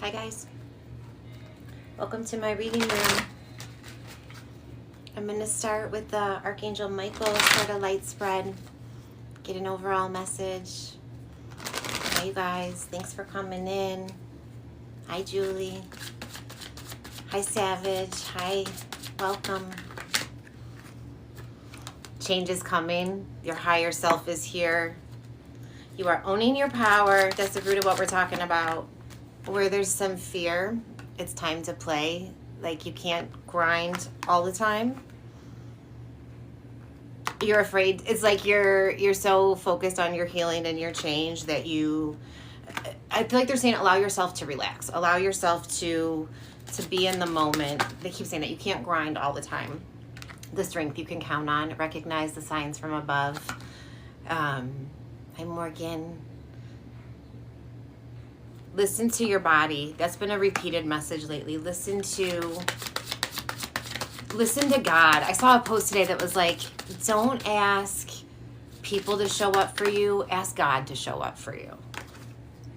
Hi guys, welcome to my reading room. I'm going to start with the Archangel Michael, start a light spread, get an overall message. Hi you guys, thanks for coming in. Hi Julie. Hi Savage. Hi, welcome. Change is coming. Your higher self is here. You are owning your power. That's the root of what we're talking about. Where there's some fear, it's time to play. Like you can't grind all the time. You're afraid. It's like you're so focused on your healing and your change that I feel like they're saying allow yourself to relax. Allow yourself to be in the moment. They keep saying that you can't grind all the time. The strength you can count on. Recognize the signs from above. Hi Morgan. Listen to your body. That's been a repeated message lately. Listen to God. I saw a post today that was like, don't ask people to show up for you. Ask God to show up for you.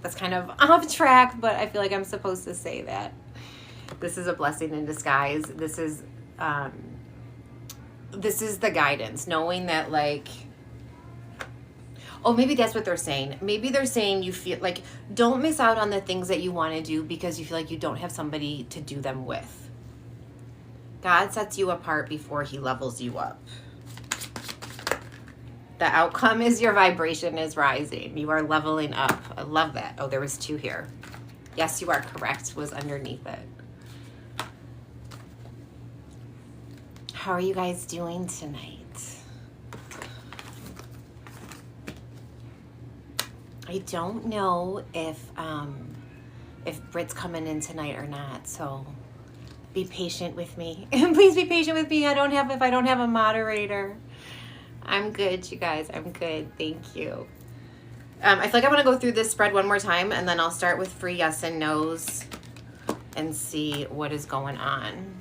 That's kind of off track, but I feel like I'm supposed to say that. This is a blessing in disguise. This is the guidance. Knowing that like, oh, maybe that's what they're saying. Maybe they're saying you feel like don't miss out on the things that you want to do because you feel like you don't have somebody to do them with. God sets you apart before he levels you up. The outcome is your vibration is rising. You are leveling up. I love that. Oh, there was 2 here. Yes, you are correct, was underneath it. How are you guys doing tonight? I don't know if Britt's coming in tonight or not, so be patient with me. Please be patient with me. If I don't have a moderator. I'm good, you guys. I'm good. Thank you. I feel like I want to go through this spread one more time, and then I'll start with free yes and no's and see what is going on.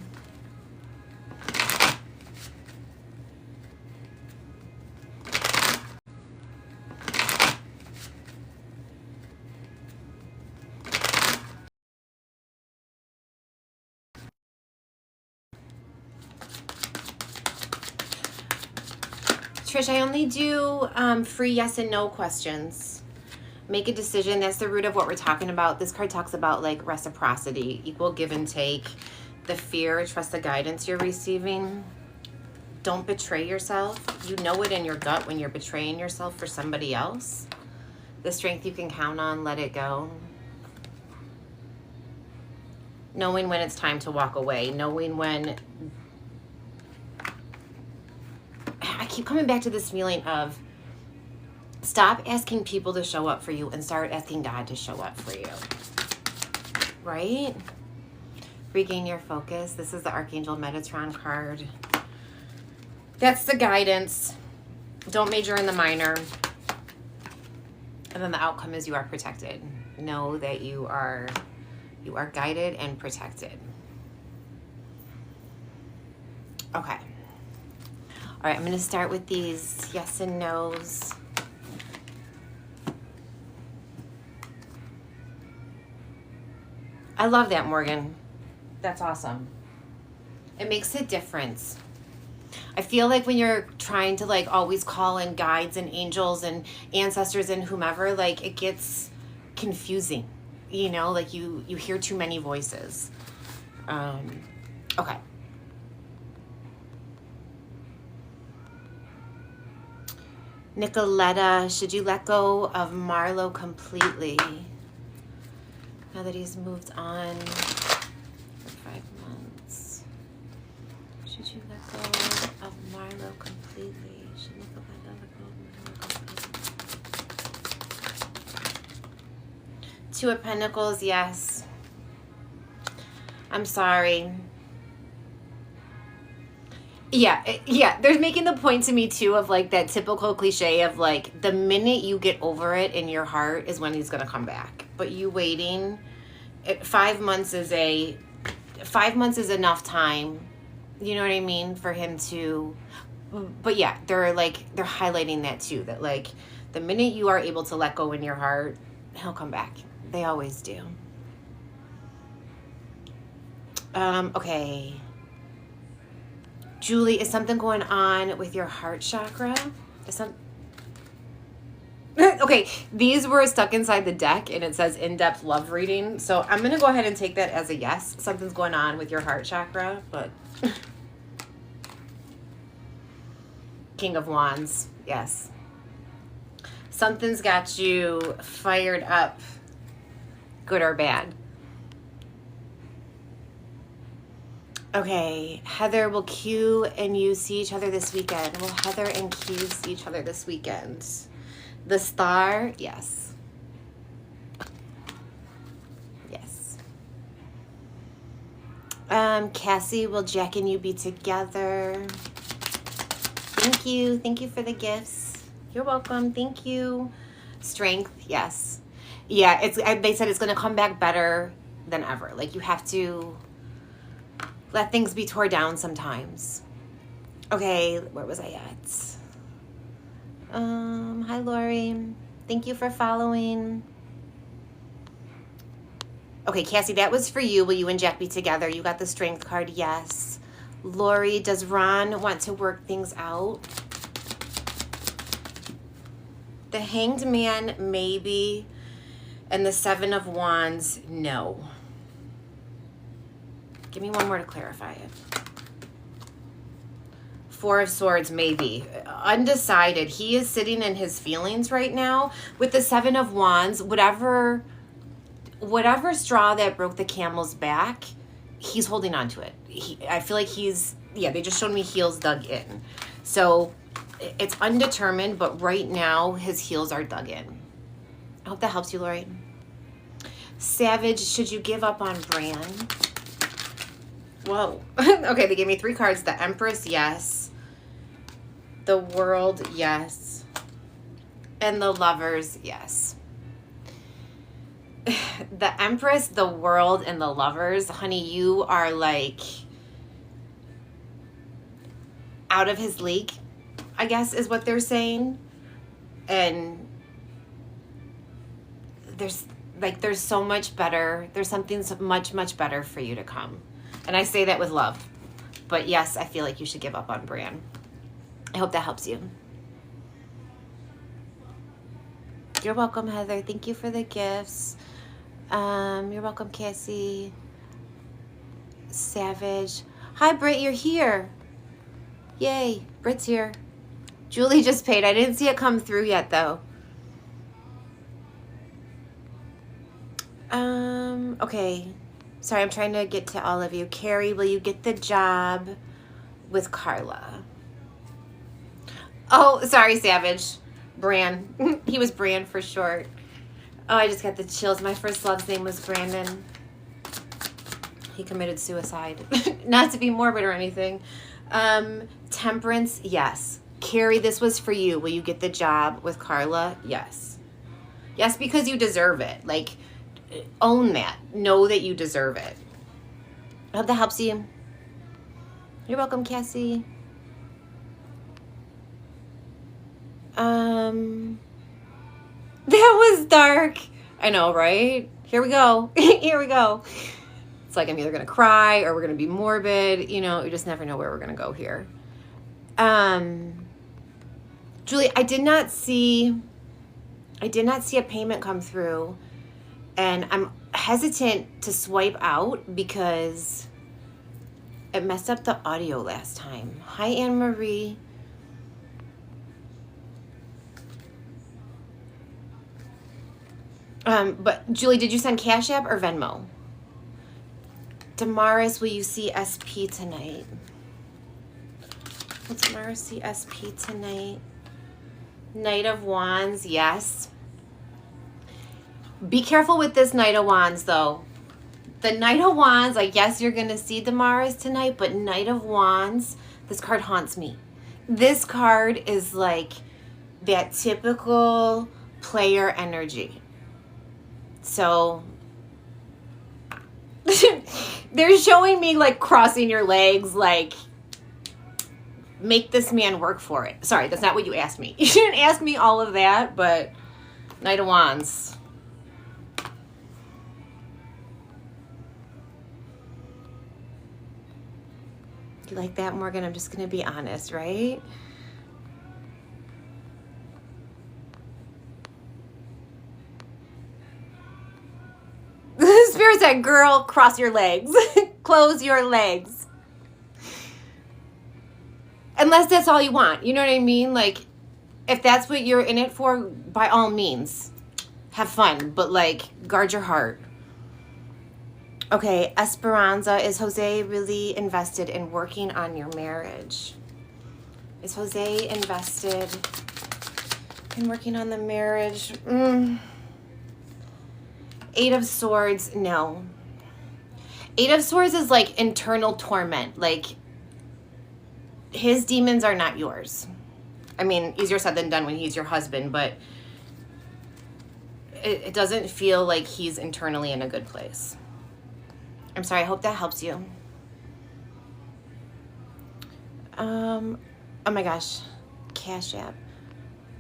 Trish, I only do free yes and no questions. Make a decision. That's the root of what we're talking about. This card talks about like reciprocity, equal give and take, the fear, trust the guidance you're receiving. Don't betray yourself. You know it in your gut when you're betraying yourself for somebody else. The strength you can count on, let it go. Knowing when it's time to walk away. Knowing when... I keep coming back to this feeling of stop asking people to show up for you and start asking God to show up for you. Right? Regain your focus. This is the Archangel Metatron card. That's the guidance. Don't major in the minor. And then the outcome is you are protected. Know that you are guided and protected. Okay. All right, I'm going to start with these yes and no's. I love that, Morgan. That's awesome. It makes a difference. I feel like when you're trying to like always call in guides and angels and ancestors and whomever, like it gets confusing, you know, like you hear too many voices. Okay. Nicoletta, should you let go of Marlo completely? Now that he's moved on for 5 months. Should you let go of Marlo completely? Should Nicoletta let go of Marlo completely? 2 of Pentacles, yes. I'm sorry. Yeah, they're making the point to me too of like that typical cliche of like the minute you get over it in your heart is when he's gonna come back. But you waiting, 5 months is 5 months is enough time, you know what I mean, for him to. But yeah, they're highlighting that too, that like the minute you are able to let go in your heart, he'll come back. They always do. Okay. Julie, is something going on with your heart chakra? Is some... Okay, these were stuck inside the deck and it says in-depth love reading. So I'm going to go ahead and take that as a yes. Something's going on with your heart chakra, but King of Wands, yes. Something's got you fired up, good or bad. Okay, Heather, will Q and you see each other this weekend? Will Heather and Q see each other this weekend? The Star, yes. Yes. Cassie, will Jack and you be together? Thank you. Thank you for the gifts. You're welcome. Thank you. Strength, yes. Yeah, they said it's going to come back better than ever. Like, you have to let things be tore down sometimes. Okay, where was I at? Hi, Lori. Thank you for following. Okay, Cassie, that was for you. Will you and Jack be together? You got the strength card, yes. Lori, does Ron want to work things out? The Hanged Man, maybe. And the Seven of Wands, no. Give me one more to clarify it. Four of Swords, maybe. Undecided. He is sitting in his feelings right now. With the Seven of Wands, whatever straw that broke the camel's back, he's holding on to it. I feel like they just showed me heels dug in. So it's undetermined, but right now his heels are dug in. I hope that helps you, Lori. Savage, should you give up on Bran? Whoa. Okay, they gave me 3 cards. The Empress, yes. The World, yes. And the Lovers, yes. The Empress, the World, and the Lovers, honey, you are like out of his league, I guess is what they're saying. And there's so much better. There's something so much better for you to come. And I say that with love. But yes, I feel like you should give up on Bran. I hope that helps you. You're welcome, Heather. Thank you for the gifts. You're welcome, Cassie. Savage. Hi, Britt, you're here. Yay, Britt's here. Julie just paid. I didn't see it come through yet, though. Okay. Sorry, I'm trying to get to all of you. Carrie, will you get the job with Carla? Oh, sorry, Savage. Bran. He was Bran for short. Oh, I just got the chills. My first love's name was Brandon. He committed suicide. Not to be morbid or anything. Temperance, yes. Carrie, this was for you. Will you get the job with Carla? Yes. Yes, because you deserve it. Like, own that. Know that you deserve it. I hope that helps you. You're welcome, Cassie. That was dark. I know, right? Here we go. Here we go. It's like I'm either going to cry or we're going to be morbid. You know, you just never know where we're going to go here. Julie, I did not see a payment come through, and I'm hesitant to swipe out because it messed up the audio last time. Hi, Anne Marie. But Julie, did you send Cash App or Venmo? Damaris, will you see SP tonight? Will Damaris see SP tonight? Knight of Wands, yes. Be careful with this Knight of Wands, though. The Knight of Wands, like, yes, you're going to see Damaris tonight, but Knight of Wands, this card haunts me. This card is like that typical player energy. So they're showing me like crossing your legs, like make this man work for it. Sorry, that's not what you asked me. You shouldn't ask me all of that, but Knight of Wands. You like that, Morgan? I'm just going to be honest, right? Spirit said, girl, cross your legs. Close your legs. Unless that's all you want. You know what I mean? Like, if that's what you're in it for, by all means, have fun. But, like, guard your heart. Okay, Esperanza, is Jose really invested in working on your marriage? Is Jose invested in working on the marriage? Eight of Swords, no. Eight of Swords is like internal torment. Like, his demons are not yours. I mean, easier said than done when he's your husband, but it doesn't feel like he's internally in a good place. I'm sorry, I hope that helps you. Oh my gosh, Cash App.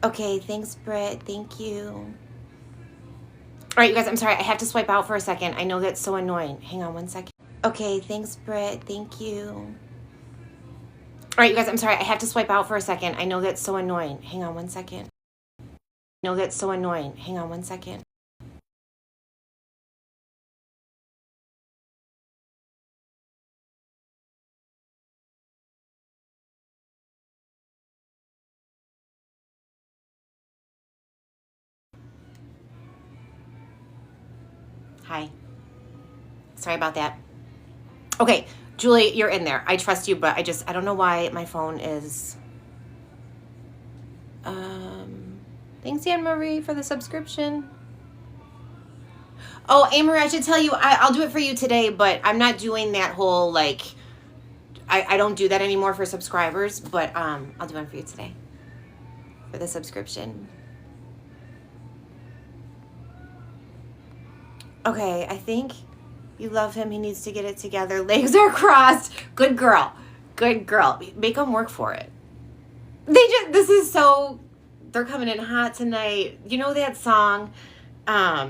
Okay, thanks, Britt. Thank you. All right, you guys, I'm sorry. I have to swipe out for a second. I know that's so annoying. Hang on one second. Okay, thanks, Britt. Thank you. All right, you guys, I'm sorry. I have to swipe out for a second. I know that's so annoying. Hang on one second. I know that's so annoying. Hang on one second. Hi. Sorry about that. Okay, Julie, you're in there. I trust you, but I don't know why my phone is... Thanks, Anne-Marie, for the subscription. Oh, Anne-Marie, I should tell you, I'll do it for you today, but I'm not doing that whole, like... I don't do that anymore for subscribers, but I'll do one for you today. For the subscription. Okay, I think you love him. He needs to get it together. Legs are crossed. Good girl. Good girl. Make them work for it. This is so, they're coming in hot tonight. You know that song? I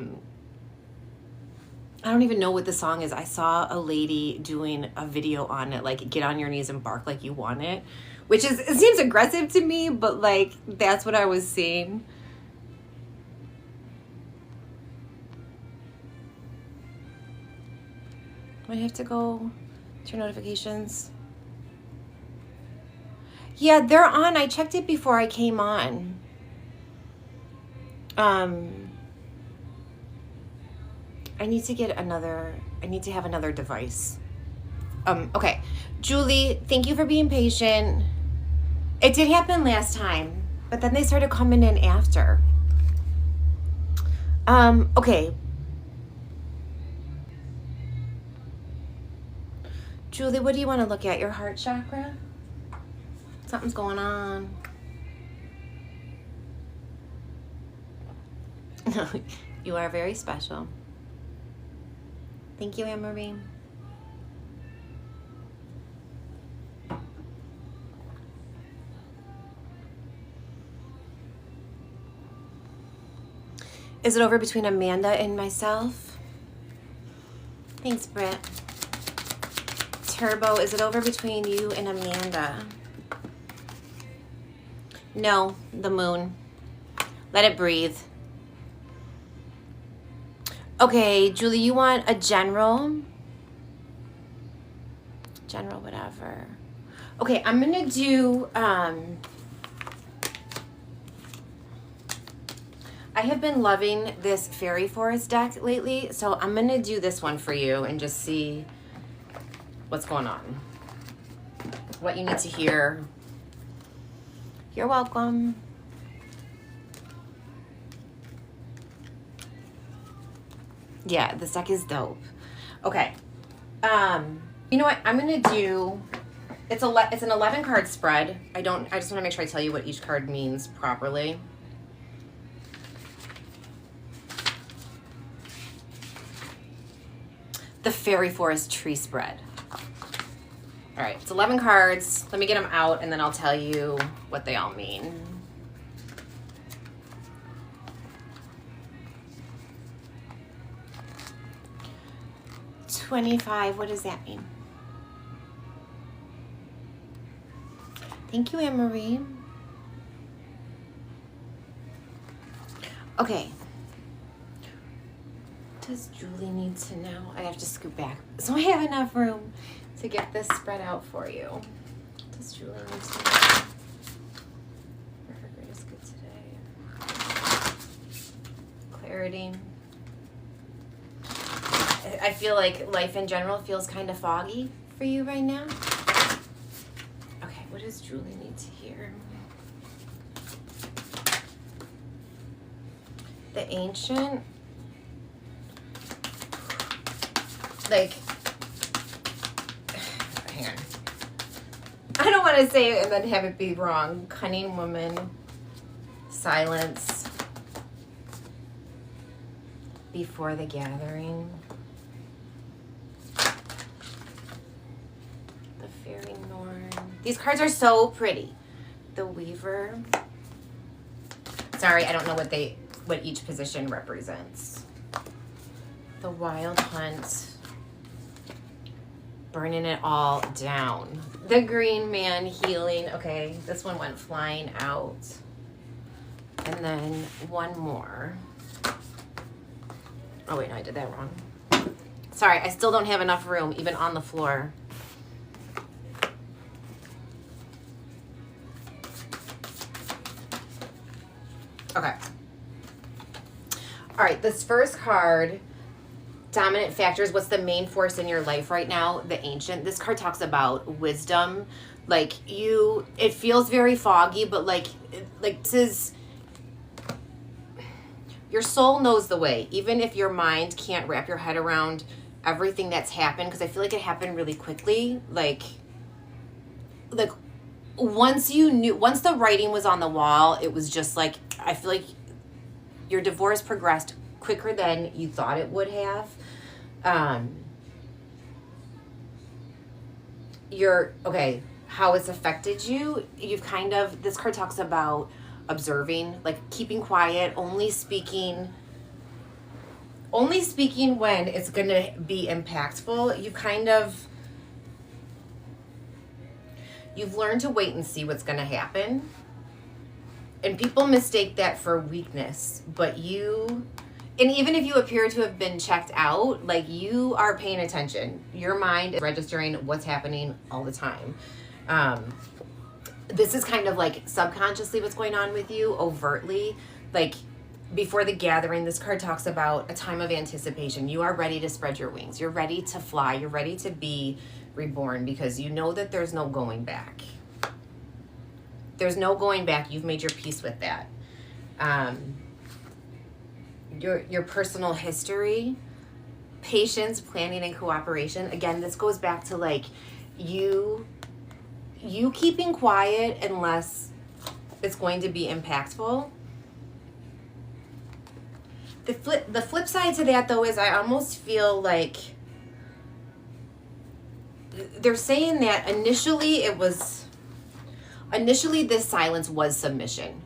don't even know what the song is. I saw a lady doing a video on it, like, get on your knees and bark like you want it, which is, it seems aggressive to me, but, like, that's what I was seeing. I have to go to your notifications. Yeah, they're on. I checked it before I came on. I need to have another device. Okay. Julie, thank you for being patient. It did happen last time, but then they started coming in after. Okay. Julie, what do you want to look at? Your heart chakra? Something's going on. You are very special. Thank you, Anne-Marie. Is it over between Amanda and myself? Thanks, Britt. Turbo, is it over between you and Amanda? No, the moon. Let it breathe. Okay, Julie, you want a general? General, whatever. Okay, I'm gonna do, I have been loving this Fairy Forest deck lately, so I'm gonna do this one for you and just see what's going on. What you need to hear. You're welcome. Yeah, this deck is dope. Okay. You know what? I'm gonna do. It's an 11 card spread. I just want to make sure I tell you what each card means properly. The Fairy Forest Tree Spread. All right, it's 11 cards. Let me get them out, and then I'll tell you what they all mean. $25, what does that mean? Thank you, Anne-Marie. Okay. Does Julie need to know? I have to scoot back so I have enough room to get this spread out for you. Does Julie need to know? For her greatest good today. Clarity. I feel like life in general feels kind of foggy for you right now. Okay, what does Julie need to hear? The Ancient. Like, hang on. I don't want to say it and then have it be wrong. Cunning woman. Silence. Before the gathering. The Fairy Norn. These cards are so pretty. The Weaver. Sorry, I don't know what each position represents. The Wild Hunt. Burning it all down. The Green Man healing. Okay, this one went flying out. And then one more. Oh wait, no, I did that wrong. Sorry, I still don't have enough room, even on the floor. Okay. All right, this first card, Dominant Factors. What's the main force in your life right now? The Ancient. This card talks about wisdom. Like it feels very foggy, but like this is, your soul knows the way, even if your mind can't wrap your head around everything that's happened, because I feel like it happened really quickly. Like once the writing was on the wall, it was just like, I feel like your divorce progressed quicker than you thought it would have. How it's affected you. You've kind of, this card talks about observing, like keeping quiet, only speaking when it's going to be impactful. You've learned to wait and see what's going to happen. And people mistake that for weakness, but and even if you appear to have been checked out, like, you are paying attention. Your mind is registering what's happening all the time. This is kind of like subconsciously what's going on with you, overtly. Like, before the gathering, this card talks about a time of anticipation. You are ready to spread your wings. You're ready to fly. You're ready to be reborn, because you know that there's no going back. There's no going back. You've made your peace with that. Your personal history, patience, planning, and cooperation. Again, this goes back to like you keeping quiet unless it's going to be impactful. The flip side to that, though, is I almost feel like they're saying that initially this silence was submission.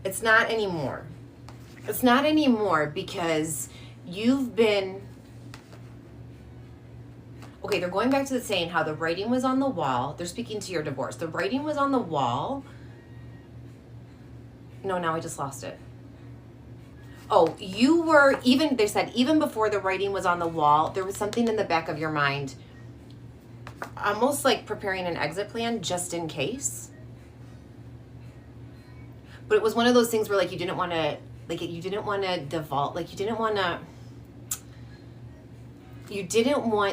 It's not anymore. It's not anymore, because you've been... Okay, they're going back to the saying how the writing was on the wall. They're speaking to your divorce. The writing was on the wall. No, now I just lost it. Oh, you were, they said even before the writing was on the wall, there was something in the back of your mind, almost like preparing an exit plan just in case. But it was one of those things where, like, you didn't want to default, like, you didn't want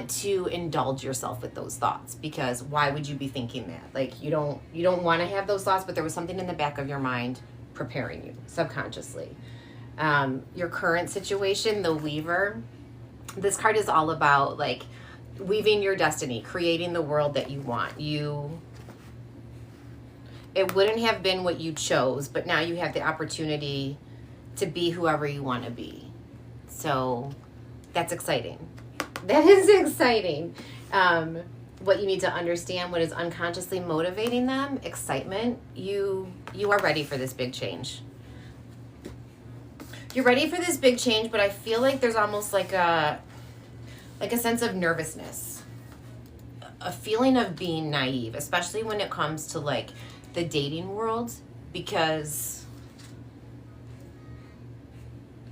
to indulge yourself with those thoughts, because why would you be thinking that? Like, you don't want to have those thoughts, but there was something in the back of your mind preparing you subconsciously. Your current situation, the Weaver, this card is all about, like, weaving your destiny, creating the world that you want. It wouldn't have been what you chose, but now you have the opportunity to be whoever you want to be. So that's exciting. That is exciting. What you need to understand, what is unconsciously motivating them, excitement. You are ready for this big change. You're ready for this big change, but I feel like there's almost like a sense of nervousness a feeling of being naive, especially when it comes to like the dating world, because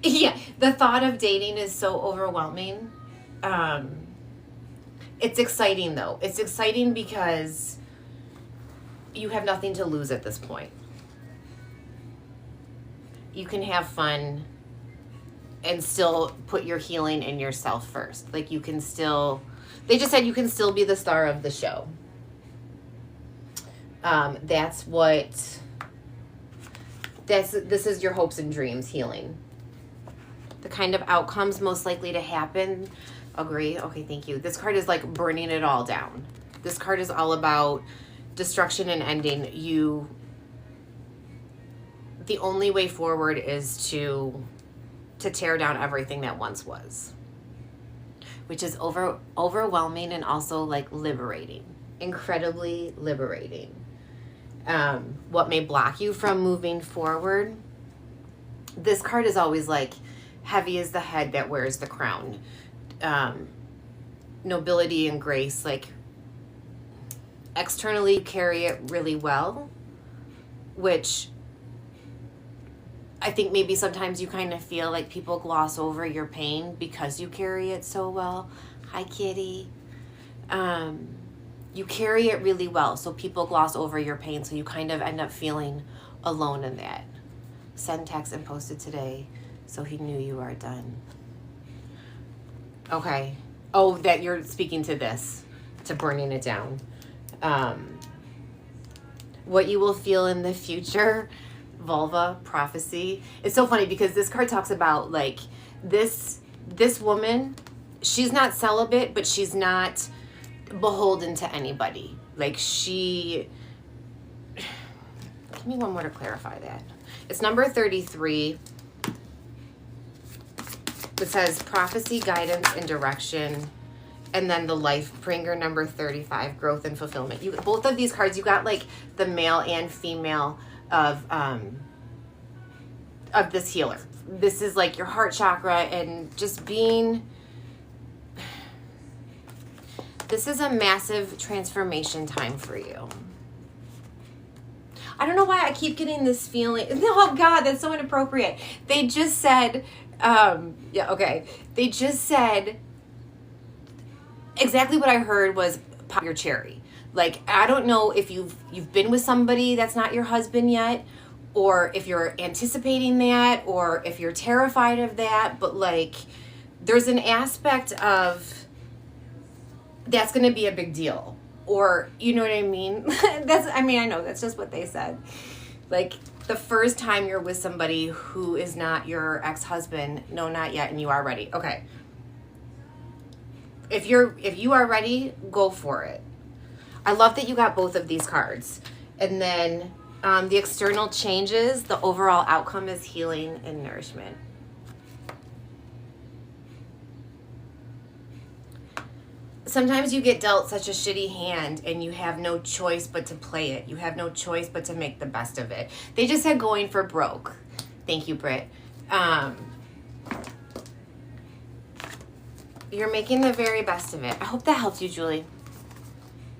yeah, the thought of dating is so overwhelming. It's exciting though. It's exciting because you have nothing to lose at this point. You can have fun and still put your healing in yourself first. Like you can still, they just said you can still be the star of the show. This is your hopes and dreams healing. The kind of outcomes most likely to happen. Agree. Okay, thank you. This card is like burning it all down. This card is all about destruction and ending. The only way forward is to tear down everything that once was, which is overwhelming and also like liberating, incredibly liberating. What may block you from moving forward? This card is always like heavy as the head that wears the crown. Nobility and grace, like externally you carry it really well, which I think maybe sometimes you kind of feel like people gloss over your pain because you carry it so well. Hi, kitty. You carry it really well, so people gloss over your pain, so you kind of end up feeling alone in that. Send text and posted today, so he knew you are done. Okay. Oh, that you're speaking to this, to burning it down. What you will feel in the future, vulva, prophecy. It's so funny because this card talks about like this woman, she's not celibate, but she's not beholden to anybody. Like give me one more to clarify that. It's number 33. It says prophecy, guidance, and direction. And then the life bringer, number 35, growth and fulfillment. Both of these cards, you got like the male and female of this healer. This is like your heart chakra and just being, this is a massive transformation time for you. I don't know why I keep getting this feeling. Oh God, that's so inappropriate. They just said, They just said exactly what I heard was pop your cherry. Like, I don't know if you've been with somebody that's not your husband yet, or if you're anticipating that, or if you're terrified of that, but like there's an aspect of that's going to be a big deal, or you know what I mean? I know that's just what they said. Like the first time you're with somebody who is not your ex-husband, no, not yet, and you are ready. Okay. If you are ready, go for it. I love that you got both of these cards. And then the external changes, the overall outcome is healing and nourishment. Sometimes you get dealt such a shitty hand and you have no choice but to play it. You have no choice but to make the best of it. They just said going for broke. Thank you, Britt. You're making the very best of it. I hope that helped you, Julie.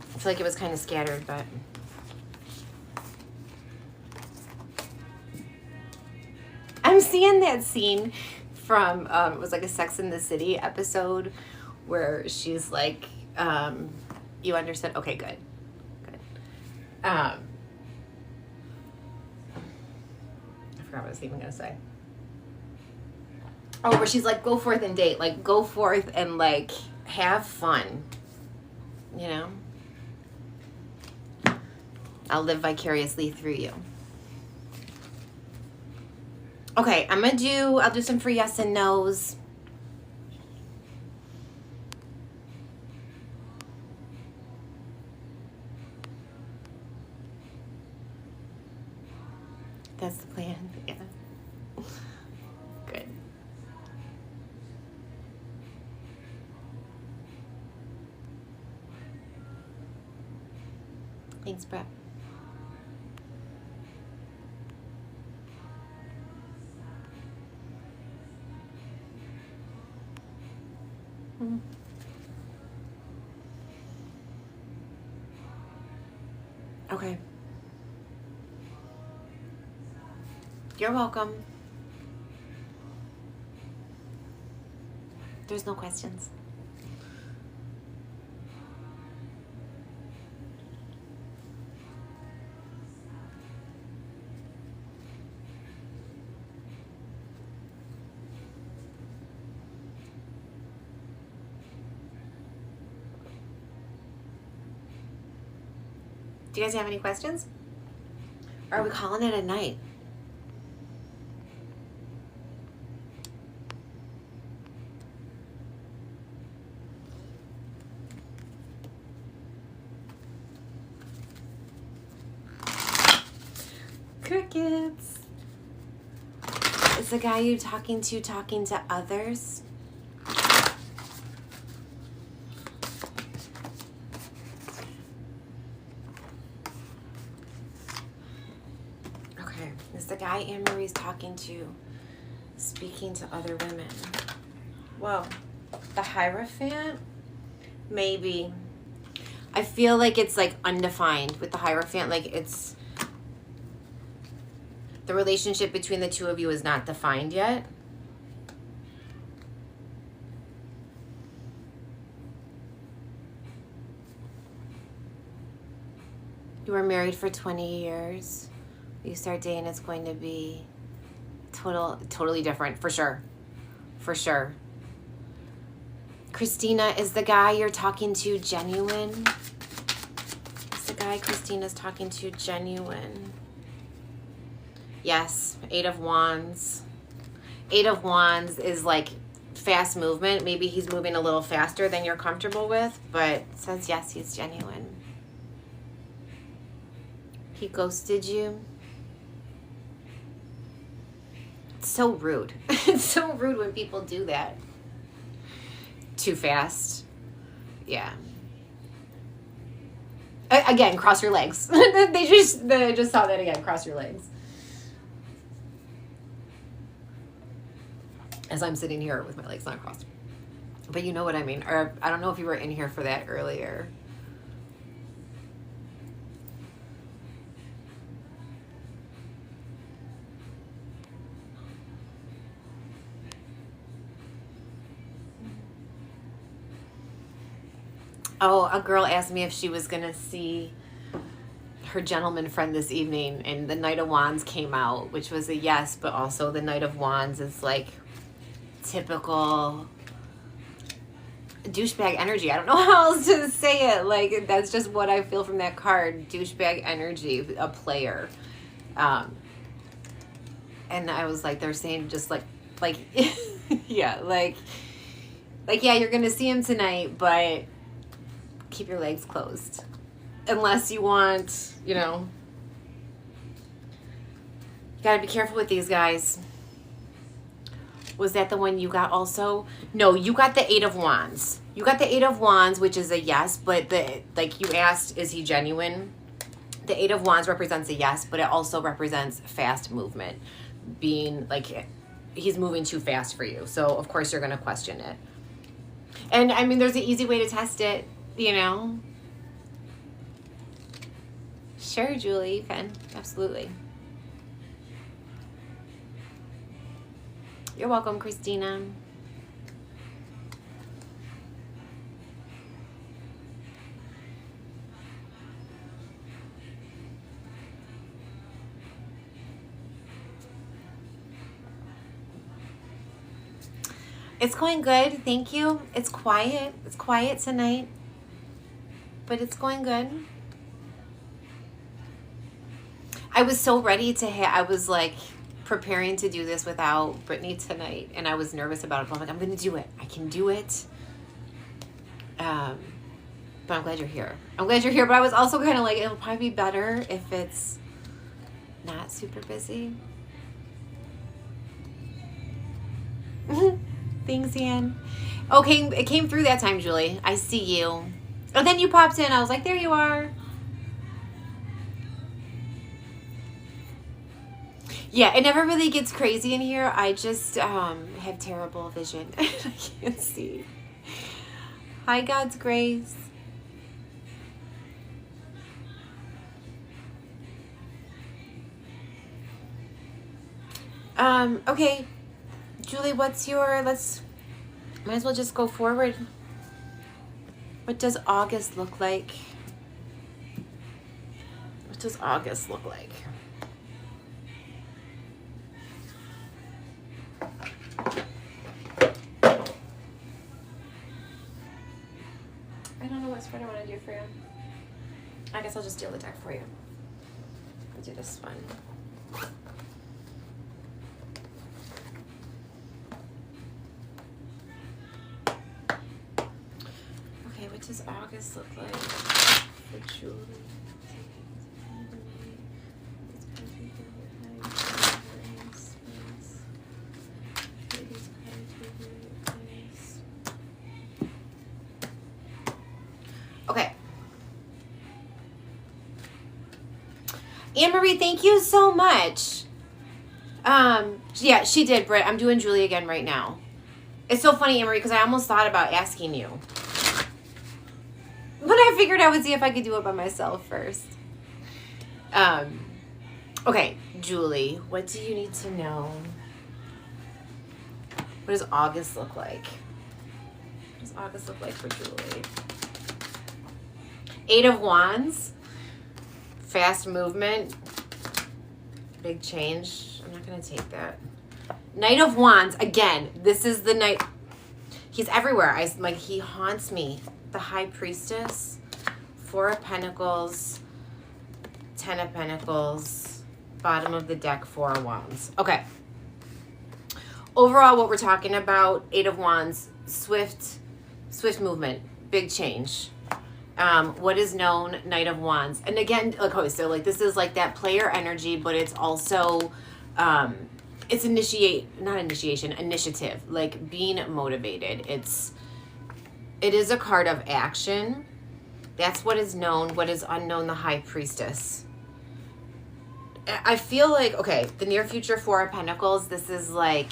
I feel like it was kind of scattered, but... I'm seeing that scene from, it was like a Sex and the City episode where she's like, you understood? Okay, good. I forgot what I was even going to say. Oh, where she's like, go forth and date. Like, go forth and, like, have fun. You know? I'll live vicariously through you. Okay, I'll do some free yes and no's. That's the plan, yeah. Good. Thanks, Brett. Okay. You're welcome. There's no questions. Do you guys have any questions? Or are we calling it a night? Crickets. Is the guy you're talking to others? Okay. Is the guy Anne-Marie's talking to speaking to other women? Whoa. The Hierophant? Maybe. I feel like it's like undefined with the Hierophant. Like it's... The relationship between the two of you is not defined yet. You were married for 20 years. You start dating, it's going to be totally different, for sure. For sure. Christina, is the guy you're talking to genuine? Is the guy Christina's talking to genuine? Yes, 8 of Wands. 8 of Wands is like fast movement. Maybe he's moving a little faster than you're comfortable with, but it says yes, he's genuine. He ghosted you. It's so rude. It's so rude when people do that. Too fast. Yeah. Again, cross your legs. They just saw that again. Cross your legs. As I'm sitting here with my legs not crossed. But you know what I mean. Or I don't know if you were in here for that earlier. Oh, a girl asked me if she was going to see her gentleman friend this evening, and the Knight of Wands came out, which was a yes, but also the Knight of Wands is like typical douchebag energy. I don't know how else to say it. Like, that's just what I feel from that card. Douchebag energy, a player. And I was like, they're saying just like, yeah, yeah, you're going to see him tonight, but keep your legs closed. Unless you want, you know, you gotta be careful with these guys. Was that the one you got also? No, you got the 8 of Wands. You got the 8 of Wands, which is a yes, but like you asked, is he genuine? The 8 of Wands represents a yes, but it also represents fast movement. Being like, he's moving too fast for you. So of course you're gonna question it. And I mean, there's an easy way to test it, you know? Sure, Julie, you can. Absolutely. You're welcome, Christina. It's going good, thank you. It's quiet. It's quiet tonight, but it's going good. I was so ready to I was like preparing to do this without Brittany tonight, and I was nervous about it, but I'm like, I'm going to do it. I can do it. But I'm glad you're here. I'm glad you're here, but I was also kind of like, it'll probably be better if it's not super busy. Thanks, Ian. Okay, it came through that time, Julie. I see you. And then you popped in. I was like, there you are. Yeah, it never really gets crazy in here. I just have terrible vision. I can't see. Hi, God's grace. Okay, Julie, what's your, might as well just go forward. What does August look like? What does August look like? I don't know what spread I want to do for you. I guess I'll just deal the deck for you. I'll do this one. Okay, what does August look like for Julie? Okay. Anne-Marie, thank you so much. Yeah, she did, Britt. I'm doing Julie again right now. It's so funny, Anne-Marie, because I almost thought about asking you. But I figured I would see if I could do it by myself first. Okay, Julie, what do you need to know? What does August look like? What does August look like for Julie? 8 of Wands. Fast movement. Big change. I'm not going to take that. Knight of Wands. Again, this is the Knight. He's everywhere. He haunts me. The High Priestess. 4 of Pentacles. 10 of Pentacles. Bottom of the deck, 4 of Wands. Okay. Overall, what we're talking about, 8 of Wands, swift movement, big change. What is known, Knight of Wands. And again, this is like that player energy, but it's also, it's initiative, like being motivated. It is a card of action. That's what is known. What is unknown, the High Priestess. I feel like, okay, the near future, 4 of Pentacles, this is like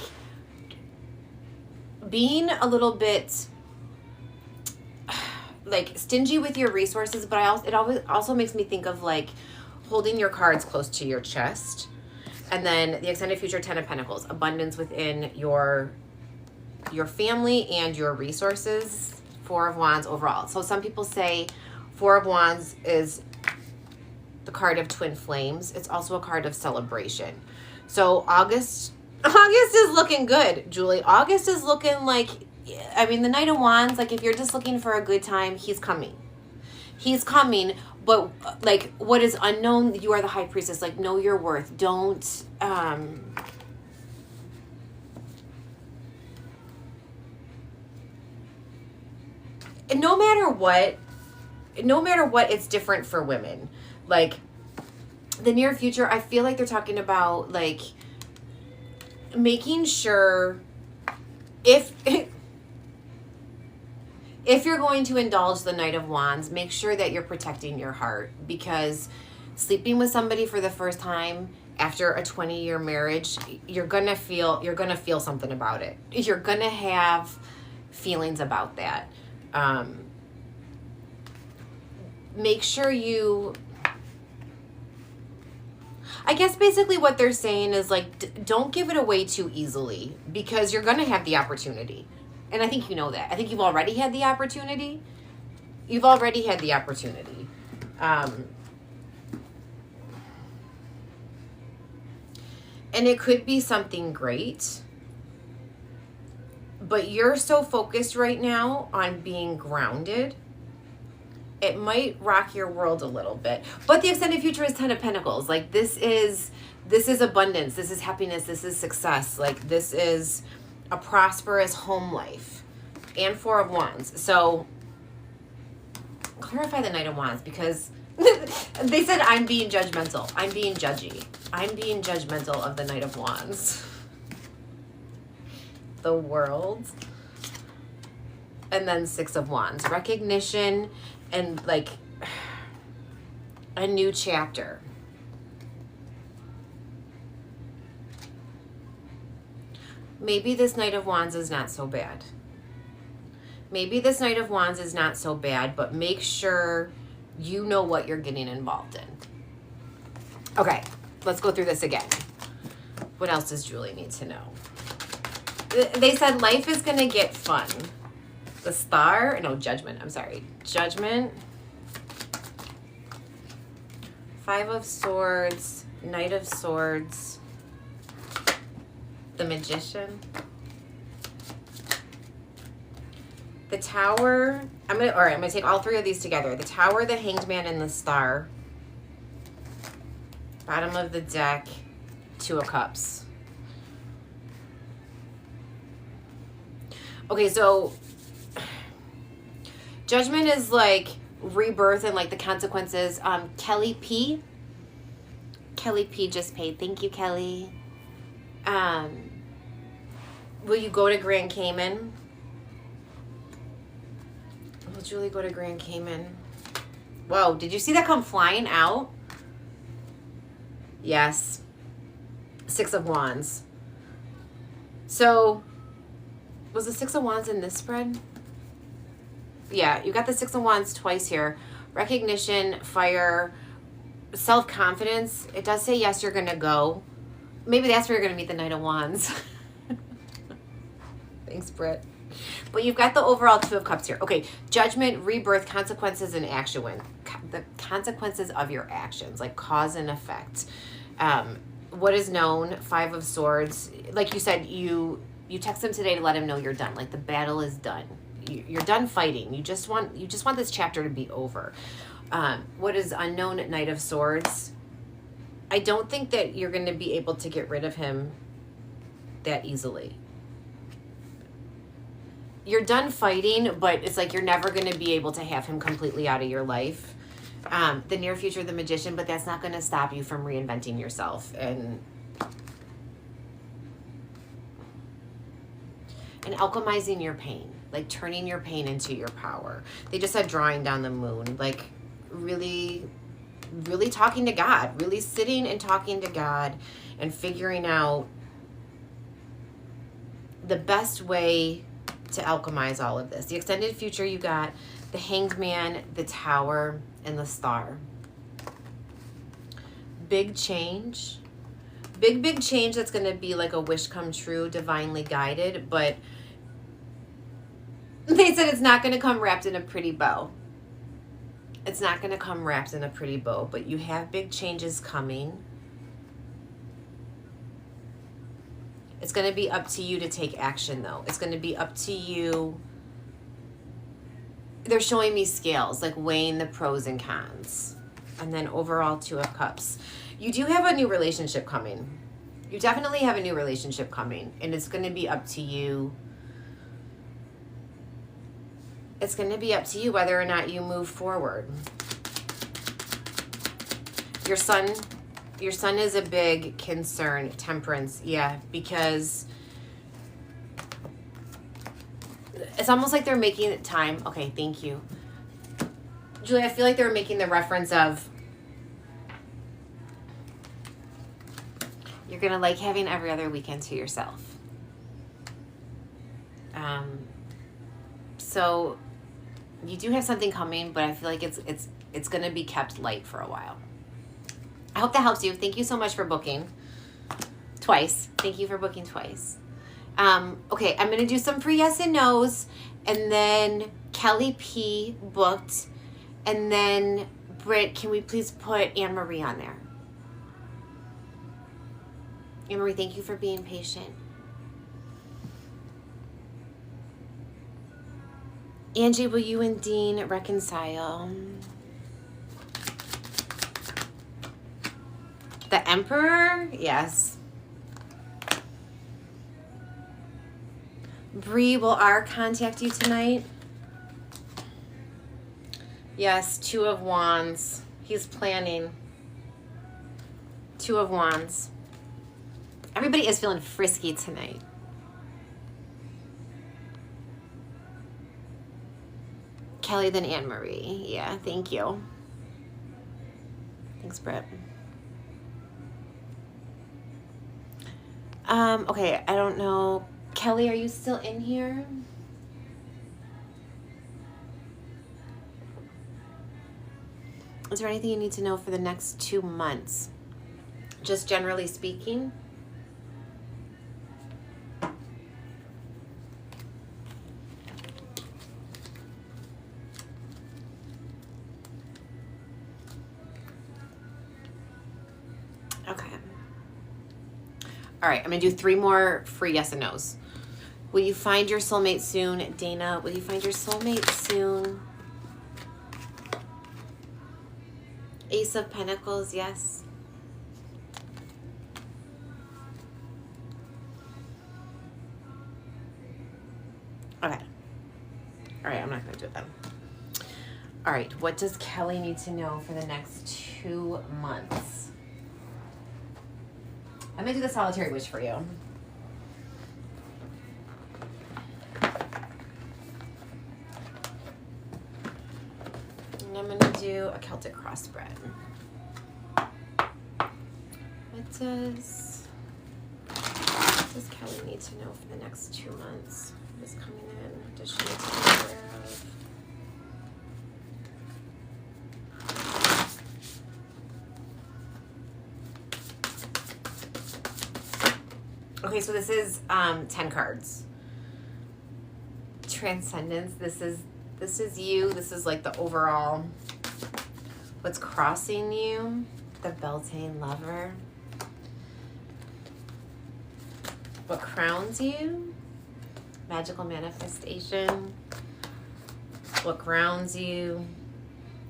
being a little bit like stingy with your resources, but it also makes me think of like holding your cards close to your chest. And then the extended future, 10 of Pentacles, abundance within your family and your resources, 4 of Wands overall. So some people say 4 of Wands is the card of twin flames. It's also a card of celebration. So August is looking good, Julie. August is looking like, I mean, the Knight of Wands, like if you're just looking for a good time, he's coming. He's coming, but like what is unknown, you are the High Priestess. Like know your worth. Don't, and no matter what, it's different for women. Like the near future, I feel like they're talking about like making sure if you're going to indulge the Knight of Wands, make sure that you're protecting your heart, because sleeping with somebody for the first time after a 20-year marriage, you're gonna feel something about it. You're gonna have feelings about that. Make sure I guess basically what they're saying is like, don't give it away too easily, because you're gonna have the opportunity. And I think you know that. I think you've already had the opportunity. And it could be something great. But you're so focused right now on being grounded. It might rock your world a little bit. But the extended future is 10 of Pentacles. Like this is abundance. This is happiness. This is success. Like this is a prosperous home life. And 4 of Wands. So clarify the Knight of Wands, because they said I'm being judgmental. I'm being judgy. I'm being judgmental of the Knight of Wands. The World. And then 6 of Wands. Recognition and like a new chapter. Maybe this Knight of Wands is not so bad. But make sure you know what you're getting involved in. Okay, let's go through this again. What else does Julie need to know? They said life is going to get fun. The Star, no, Judgment, I'm sorry. Judgment. 5 of Swords, Knight of Swords, the Magician. The Tower, I'm gonna take all 3 of these together. The Tower, the Hanged Man, and the Star. Bottom of the deck, 2 of Cups. Okay, so Judgment is like rebirth and like the consequences. Kelly P just paid. Thank you, Kelly. Will you go to Grand Cayman? Will Julie go to Grand Cayman? Whoa, did you see that come flying out? Yes. 6 of Wands. So, was the 6 of Wands in this spread? Yeah, you got the 6 of Wands twice here. Recognition, fire, self-confidence. It does say yes, you're going to go. Maybe that's where you're going to meet the Knight of Wands. Thanks, Britt. But you've got the overall 2 of Cups here. Okay, Judgment, rebirth, consequences, and action. The consequences of your actions, like cause and effect. What is known, 5 of Swords. Like you said, you text him today to let him know you're done. Like the battle is done. You're done fighting. You just want this chapter to be over. What is unknown, Knight of Swords. I don't think that you're going to be able to get rid of him that easily. You're done fighting, but it's like you're never going to be able to have him completely out of your life. The near future, the Magician, but that's not going to stop you from reinventing yourself and alchemizing your pain, like turning your pain into your power. They just said drawing down the moon, like really, really talking to God, really sitting and talking to God and figuring out the best way to alchemize all of this. The extended future, you got the Hanged Man, the Tower, and the Star. Big change. Big change that's going to be like a wish come true, divinely guided, but they said it's not going to come wrapped in a pretty bow. It's not going to come wrapped in a pretty bow, but you have big changes coming. It's going to be up to you to take action, though. It's going to be up to you. They're showing me scales, like weighing the pros and cons. And then overall, 2 of Cups. You do have a new relationship coming. You definitely have a new relationship coming. And it's going to be up to you. It's going to be up to you whether or not you move forward. Your son is a big concern. Temperance, yeah, because it's almost like they're making time. Okay, thank you. Julie, I feel like they're making the reference of you're going to like having every other weekend to yourself. So you do have something coming, but I feel like it's going to be kept light for a while. I hope that helps you. Thank you so much for booking twice. Thank you for booking twice. Okay, I'm going to do some pre yes and no's, and then Kelly P booked, and then Britt, can we please put Anne Marie on there? Anne Marie, thank you for being patient. Angie, will you and Dean reconcile? The Emperor? Yes. Bree, will R contact you tonight? Yes, 2 of Wands. He's planning. 2 of Wands. Everybody is feeling frisky tonight. Kelly, then Anne Marie. Yeah, thank you. Thanks, Britt. Okay, I don't know. Kelly, are you still in here? Is there anything you need to know for the next 2 months? Just generally speaking? Okay. All right, I'm going to do 3 more free yes and no's. Will you find your soulmate soon? Dana, will you find your soulmate soon? Ace of Pentacles, yes. Okay. All right, I'm not going to do it then. All right, what does Kelly need to know for the next 2 months? I'm going to do the solitary wish for you. And I'm going to do a Celtic cross spread. What does Kelly need to know for the next 2 months? What is coming in? What does she need to be aware of? Okay, so this is 10 cards. Transcendence. This is you. This is like the overall. What's crossing you? The Beltane Lover. What crowns you? Magical manifestation. What grounds you?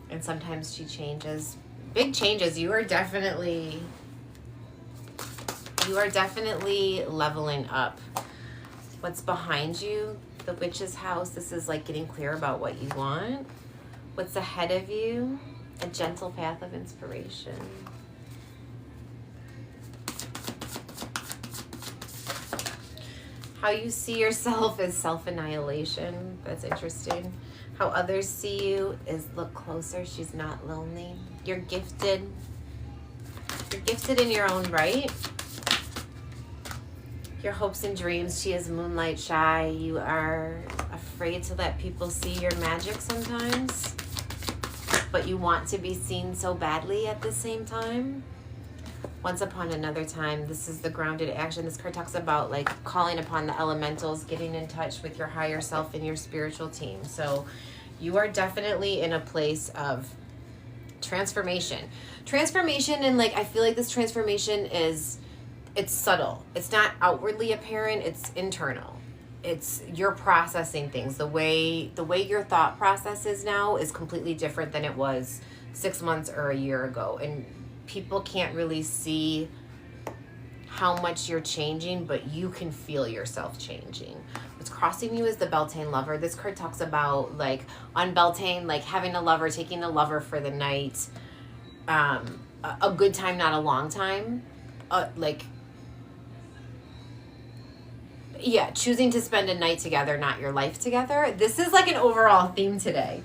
And sometimes she changes. Big changes. You are definitely leveling up. What's behind you? The Witch's house. This is like getting clear about what you want. What's ahead of you? A gentle path of inspiration. How you see yourself is self-annihilation. That's interesting. How others see you is look closer. She's not lonely. You're gifted. You're gifted in your own right. Your hopes and dreams. She is moonlight shy. You are afraid to let people see your magic sometimes, but you want to be seen so badly at the same time. Once upon another time, this is the grounded action. This card talks about like calling upon the elementals, getting in touch with your higher self and your spiritual team. So you are definitely in a place of transformation. Transformation, and like I feel like this transformation it's subtle. It's not outwardly apparent, it's internal. It's you're processing things. The way your thought process is now is completely different than it was 6 months or a year ago. And people can't really see how much you're changing, but you can feel yourself changing. What's crossing you is the Beltane Lover. This card talks about like on Beltane, like having a lover, taking a lover for the night, a good time, not a long time, choosing to spend a night together, not your life together. This is like an overall theme today.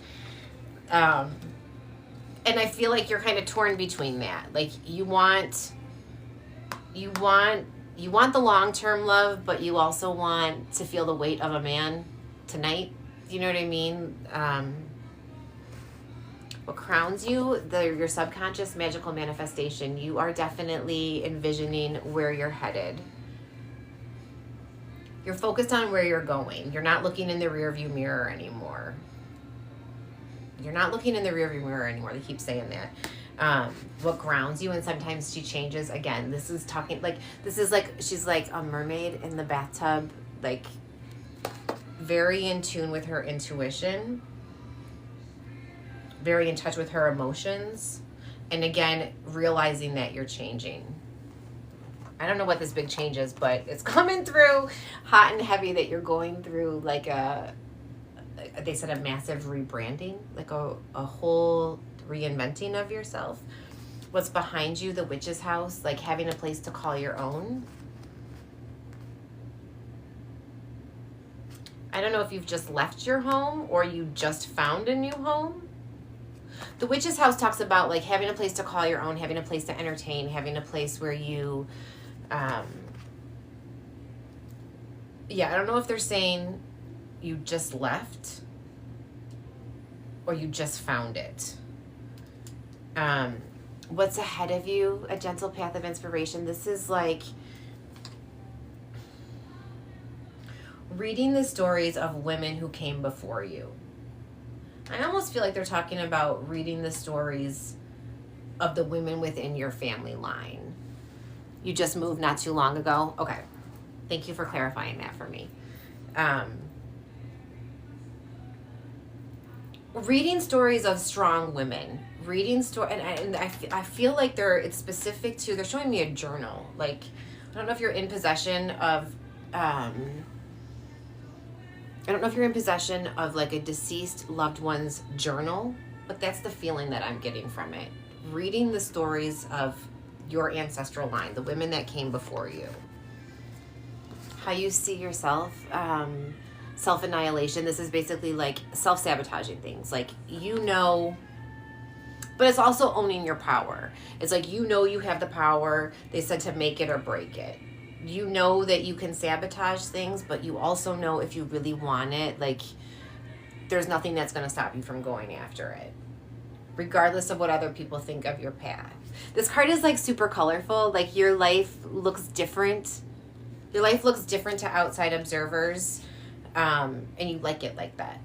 And I feel like you're kind of torn between that. Like you want the long-term love, but you also want to feel the weight of a man tonight. You know what I mean? What crowns you? Your subconscious magical manifestation. You are definitely envisioning where you're headed. You're focused on where you're going. You're not looking in the rearview mirror anymore. You're not looking in the rearview mirror anymore. They keep saying that. What grounds you, and sometimes she changes. Again, this is she's like a mermaid in the bathtub, like very in tune with her intuition, very in touch with her emotions, and again, realizing that you're changing. I don't know what this big change is, but it's coming through hot and heavy that you're going through like they said a massive rebranding, like a whole reinventing of yourself. What's behind you? The Witch's house, like having a place to call your own. I don't know if you've just left your home or you just found a new home. The Witch's house talks about like having a place to call your own, having a place to entertain, having a place where you I don't know if they're saying you just left or you just found it. What's ahead of you? A gentle path of inspiration. This is like reading the stories of women who came before you. I almost feel like they're talking about reading the stories of the women within your family line. You just moved not too long ago? Okay. Thank you for clarifying that for me. Reading stories of strong women. And I feel like it's specific to, they're showing me a journal. Like, I don't know if you're in possession of, like a deceased loved one's journal, but that's the feeling that I'm getting from it. Reading the stories of your ancestral line, the women that came before you. How you see yourself, self-annihilation. This is basically like self-sabotaging things. Like, but it's also owning your power. It's like, you have the power. They said to make it or break it. You know that you can sabotage things, but you also know if you really want it, like, there's nothing that's going to stop you from going after it, regardless of what other people think of your path. This card is like super colorful. Like, your life looks different. Your life looks different to outside observers. And you like it like that.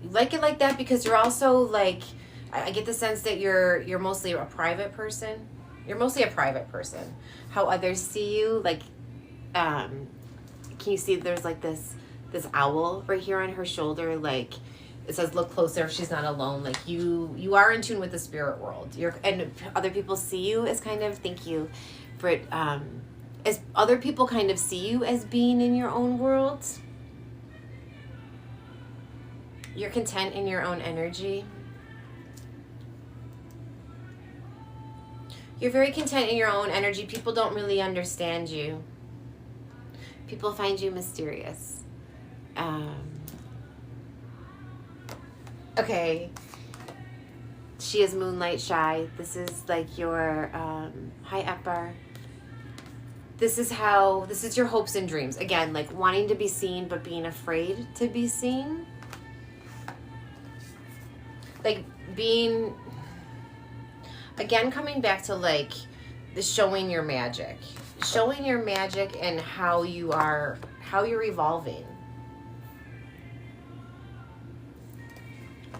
You like it like that because you're also like, I get the sense that you're mostly a private person. You're mostly a private person. How others see you, like, can you see there's like this owl right here on her shoulder? Like, it says, look closer, she's not alone. Like, you are in tune with the spirit world. And other people see you as kind of, thank you, Britt, as other people kind of see you as being in your own world. You're content in your own energy. You're very content in your own energy. People don't really understand you. People find you mysterious. Okay. She is moonlight shy. This is like your, hi Epar. This is your hopes and dreams. Again, like wanting to be seen, but being afraid to be seen. Like again, coming back to like the showing your magic and how you're evolving.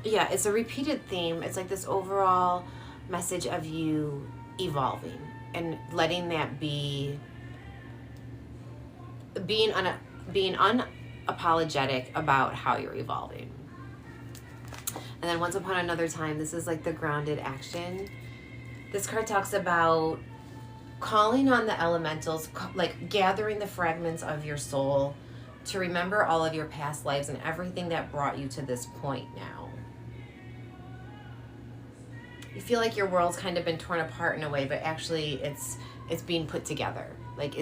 Yeah, it's a repeated theme. It's like this overall message of you evolving and letting that being unapologetic about how you're evolving. And then once upon another time, this is like the grounded action. This card talks about calling on the elementals, like gathering the fragments of your soul to remember all of your past lives and everything that brought you to this point now. You feel like your world's kind of been torn apart in a way, but actually it's being put together. Like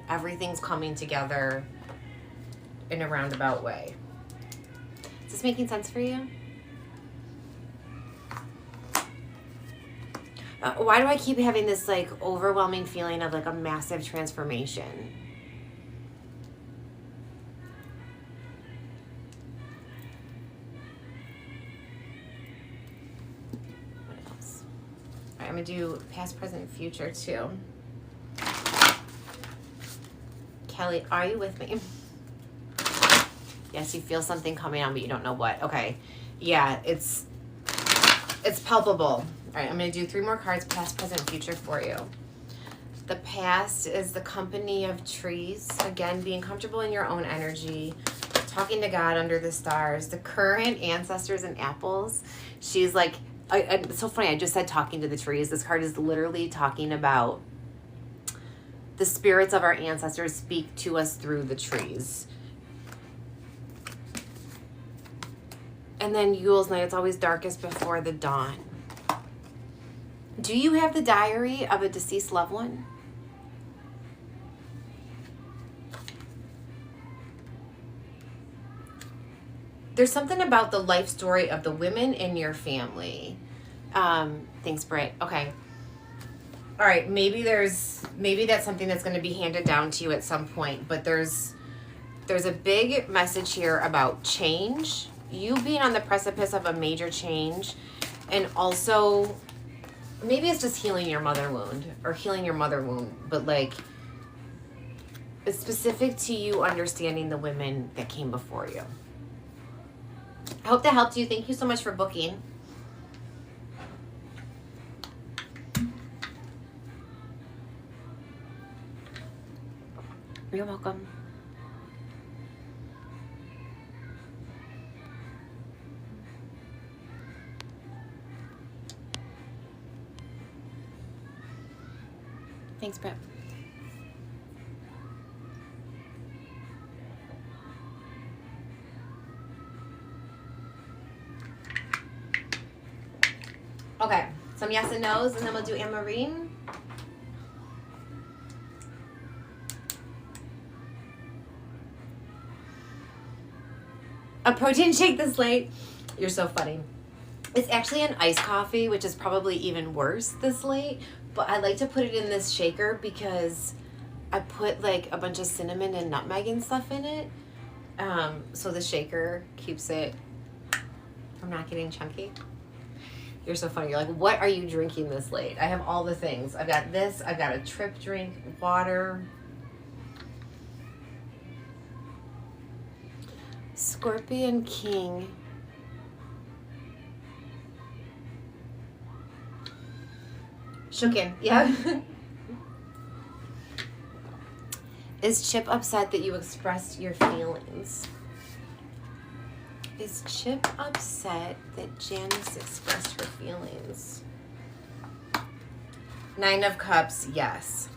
everything's coming together in a roundabout way. Is this making sense for you? Why do I keep having this like overwhelming feeling of like a massive transformation? What else? All right, I'm gonna do past, present, future too. Kelly, are you with me? Yes, you feel something coming on, but you don't know what. Okay. Yeah, it's palpable. All right, I'm going to do 3 more cards, past, present, future for you. The past is the company of trees. Again, being comfortable in your own energy, talking to God under the stars. The current, ancestors and apples. She's like, it's so funny, I just said talking to the trees. This card is literally talking about the spirits of our ancestors speak to us through the trees. And then Yule's night, it's always darkest before the dawn. Do you have the diary of a deceased loved one? There's something about the life story of the women in your family. Thanks, Britt. Okay. All right, maybe that's something that's going to be handed down to you at some point, but there's a big message here about change. You being on the precipice of a major change, and also maybe it's just healing your mother wound, but like it's specific to you understanding the women that came before you. I hope that helped you. Thank you so much for booking. You're welcome. Thanks, Brett. Okay, some yes and no's, and then we'll do Anne-Marie. A protein shake this late? You're so funny. It's actually an iced coffee, which is probably even worse this late, but I like to put it in this shaker because I put like a bunch of cinnamon and nutmeg and stuff in it. So the shaker keeps it from not getting chunky. You're so funny. You're like, what are you drinking this late? I have all the things. I've got this. I've got a trip drink, water. Scorpion King. Shooken. Yeah. Is Chip upset that you expressed your feelings? Is Chip upset that Janice expressed her feelings? 9 of Cups, yes.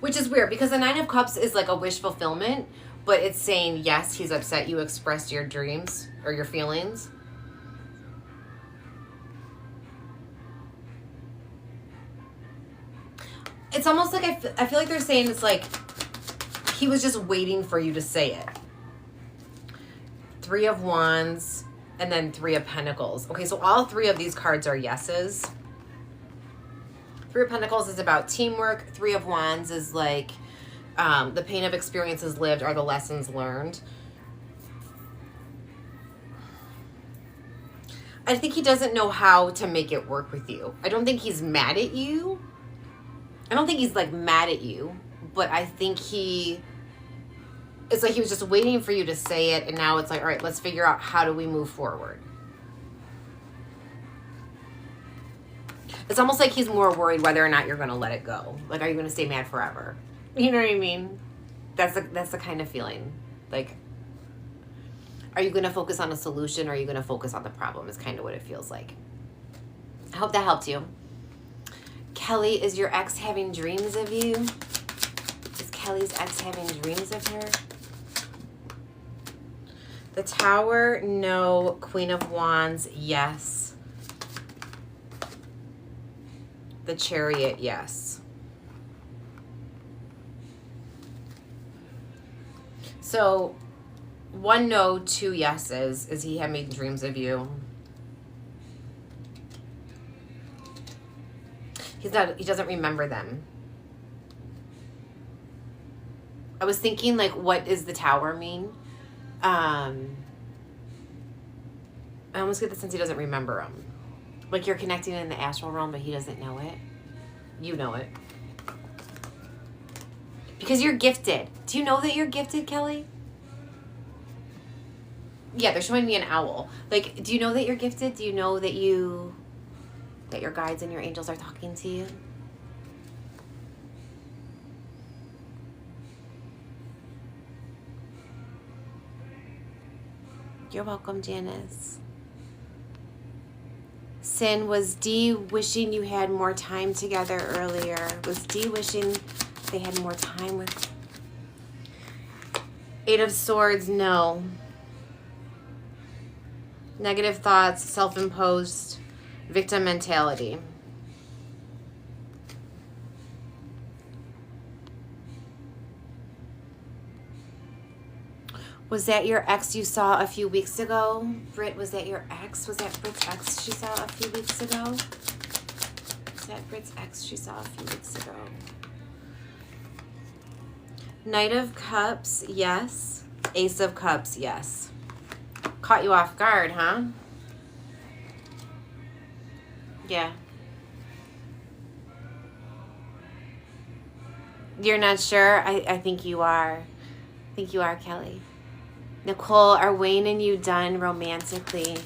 Which is weird because the 9 of Cups is like a wish fulfillment, but it's saying, yes, he's upset you expressed your dreams or your feelings. It's almost like I feel like they're saying it's like he was just waiting for you to say it. 3 of Wands and then 3 of Pentacles. Okay, so all 3 of these cards are yeses. 3 of Pentacles is about teamwork. 3 of Wands is like the pain of experiences lived are the lessons learned. I think he doesn't know how to make it work with you. I don't think he's mad at you. I don't think he's like mad at you, but I think it's like he was just waiting for you to say it, and now it's like, all right, let's figure out how do we move forward. It's almost like he's more worried whether or not you're going to let it go. Like, are you going to stay mad forever? You know what I mean? That's the kind of feeling. Like, are you going to focus on a solution, or are you going to focus on the problem is kind of what it feels like. I hope that helped you. Kelly, is your ex having dreams of you? Is Kelly's ex having dreams of her? The Tower, no. Queen of Wands, yes. The Chariot, yes. So, 1 no, 2 yeses. Is he having dreams of you? He doesn't remember them. I was thinking, like, what does the Tower mean? I almost get the sense he doesn't remember them. Like you're connecting in the astral realm, but he doesn't know it. You know it. Because you're gifted. Do you know that you're gifted, Kelly? Yeah, they're showing me an owl. Like, do you know that you're gifted? Do you know that your guides and your angels are talking to you? You're welcome, Janice. Sin, was Dee wishing you had more time together earlier? Was Dee wishing they had more time with... 8 of Swords, no. Negative thoughts, self-imposed, victim mentality. Was that your ex you saw a few weeks ago? Britt, was that your ex? Was that Britt's ex she saw a few weeks ago? Was that Britt's ex she saw a few weeks ago? Knight of Cups, yes. Ace of Cups, yes. Caught you off guard, huh? Yeah. You're not sure? I think you are. I think you are, Kelly. Nicole, are Wayne and you done romantically?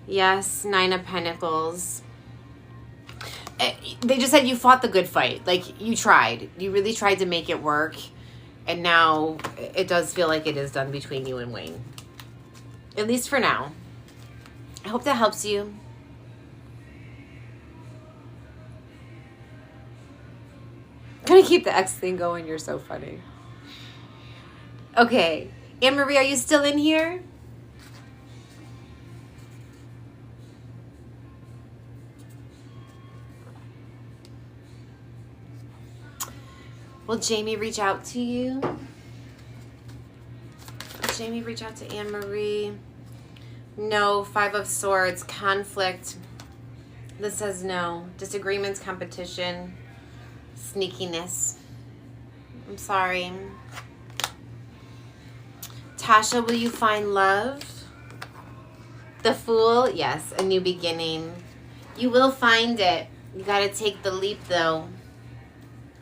Yes, 9 of Pentacles. They just said you fought the good fight. Like, you tried. You really tried to make it work. And now it does feel like it is done between you and Wayne. At least for now. I hope that helps you. I'm going to keep the X thing going. You're so funny. Okay. Anne-Marie, are you still in here? Will Jamie reach out to you? Will Jamie reach out to Anne-Marie? No. 5 of Swords. Conflict. This says no. Disagreements, competition, sneakiness. I'm sorry. Tasha, will you find love? The Fool. Yes, a new beginning. You will find it. You got to take the leap, though.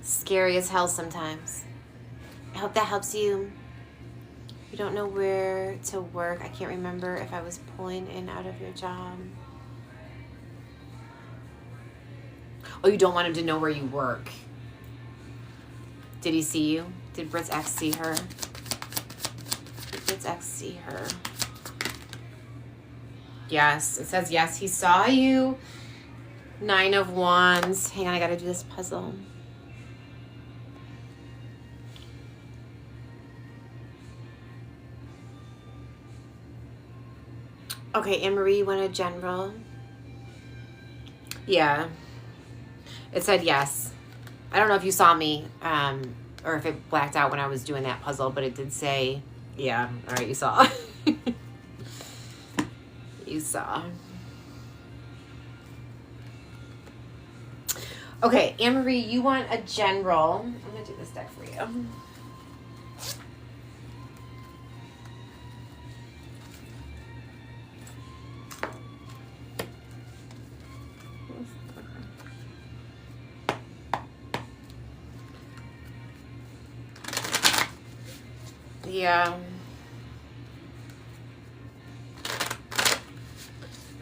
Scary as hell sometimes. I hope that helps you. You don't know where to work. I can't remember if I was pulling in out of your job. Oh, you don't want him to know where you work. Did he see you? Did Brit's ex see her? Did Brit's ex see her? Yes, it says yes. He saw you. 9 of Wands. Hang on, I gotta do this puzzle. Okay, Anne-Marie, you want a general? Yeah. It said yes. I don't know if you saw me, or if it blacked out when I was doing that puzzle, but it did say, yeah. All right, you saw. You saw. Okay, Anne-Marie, you want a general. I'm going to do this deck for you. Yeah. All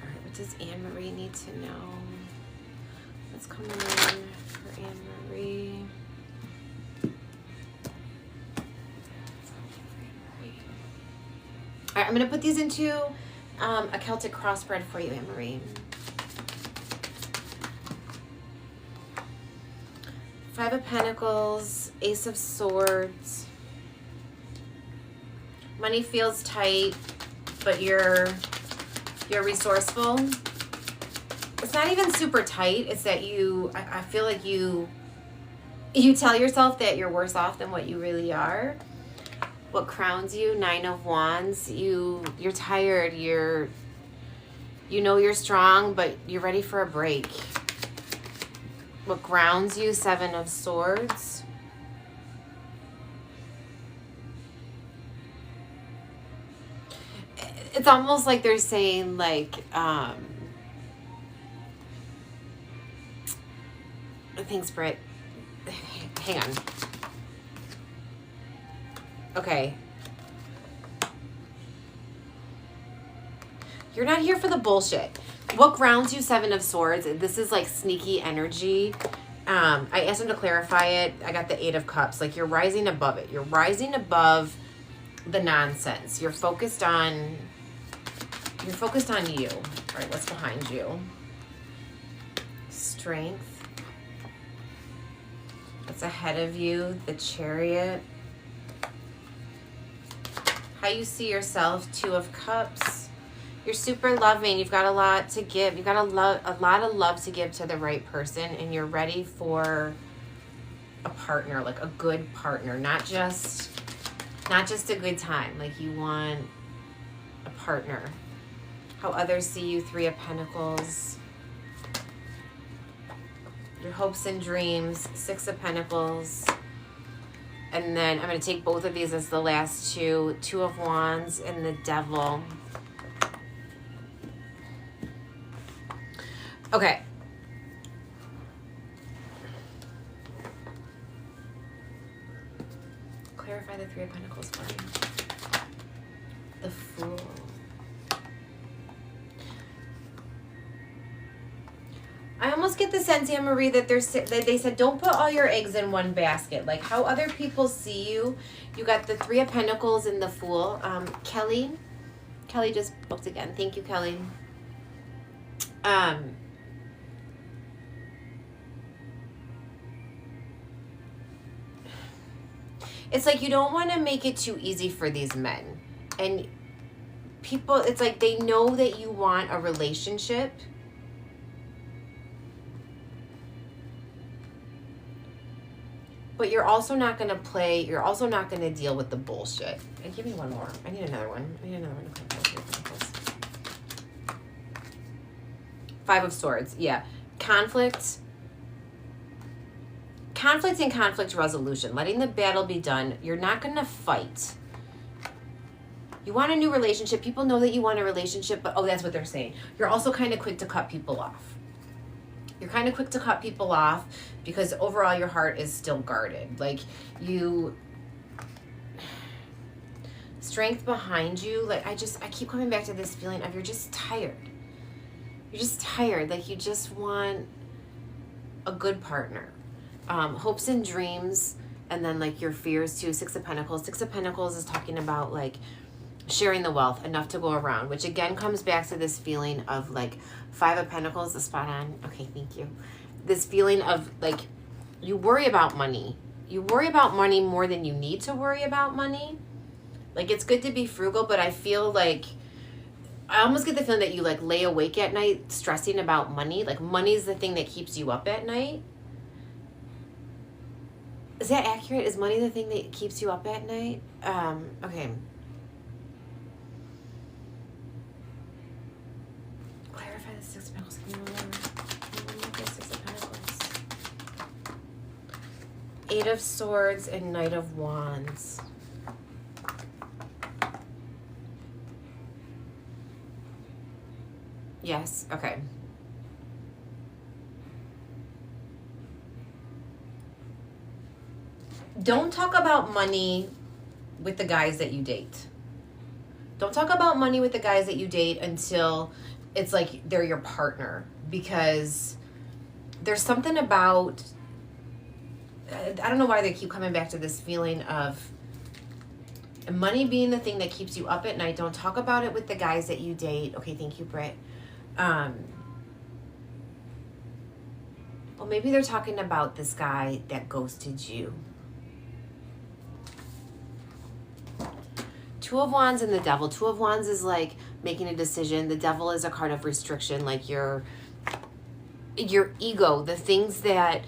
right, what does Anne-Marie need to know? What's coming in for Anne-Marie? All right, I'm going to put these into a Celtic crossbred for you, Anne-Marie. 5 of Pentacles, Ace of Swords. Money feels tight, but you're resourceful. It's not even super tight. It's that I feel like you tell yourself that you're worse off than what you really are. What crowns you? 9 of Wands. You're tired. You know you're strong, but you're ready for a break. What grounds you? 7 of Swords. It's almost like they're saying, like, thanks, Britt. Hang on. Okay. You're not here for the bullshit. What grounds you? 7 of Swords. This is like sneaky energy. I asked him to clarify it. I got the 8 of Cups. Like, you're rising above it. You're rising above the nonsense. You're focused on you. All right, what's behind you? Strength. What's ahead of you? The Chariot. How you see yourself? 2 of Cups. You're super loving. You've got a lot to give. You've got a lot of love to give to the right person, and you're ready for a partner, like a good partner, not just a good time. Like, you want a partner. How others see you? 3 of Pentacles. Your hopes and dreams. 6 of Pentacles. And then I'm going to take both of these as the last two. 2 of Wands and the Devil. Okay. Clarify the 3 of Pentacles for me. The Fool. almost get the sense, Anne Marie, that they said don't put all your eggs in one basket. Like how other people see you. You got the Three of Pentacles and the Fool. Kelly just booked again. Thank you, Kelly. It's like you don't want to make it too easy for these men. And people, it's like they know that you want a relationship. But you're also not going to deal with the bullshit. And give me one more. I need another one. Five of Swords. Yeah. Conflict and conflict resolution. Letting the battle be done. You're not going to fight. You want a new relationship. People know that you want a relationship, but that's what they're saying. You're also kind of quick to cut people off. You're kind of quick to cut people off because overall your heart is still guarded. Like strength behind you. Like I keep coming back to this feeling of you're just tired. You're just tired. Like you just want a good partner. Hopes and dreams, and then like your fears too. Six of Pentacles. Six of Pentacles is talking about like sharing the wealth, enough to go around, which again comes back to this feeling of like Five of Pentacles, the spot on. Okay, thank you. This feeling of like you worry about money. You worry about money more than you need to worry about money. Like it's good to be frugal, but I feel like I almost get the feeling that you like lay awake at night stressing about money. Like money is the thing that keeps you up at night. Is that accurate? Is money the thing that keeps you up at night? Okay. Clarify the Six of Pentacles. Can you remember the Six of Pentacles? Eight of Swords and Knight of Wands. Yes, okay. Don't talk about money with the guys that you date. Don't talk about money with the guys that you date until it's like they're your partner, because there's something about, I don't know why they keep coming back to this feeling of money being the thing that keeps you up at night. Don't talk about it with the guys that you date. Okay, thank you, Britt. Well, maybe they're talking about this guy that ghosted you. Two of Wands and the Devil. Two of Wands is like making a decision. The Devil is a card of restriction, like your ego, the things that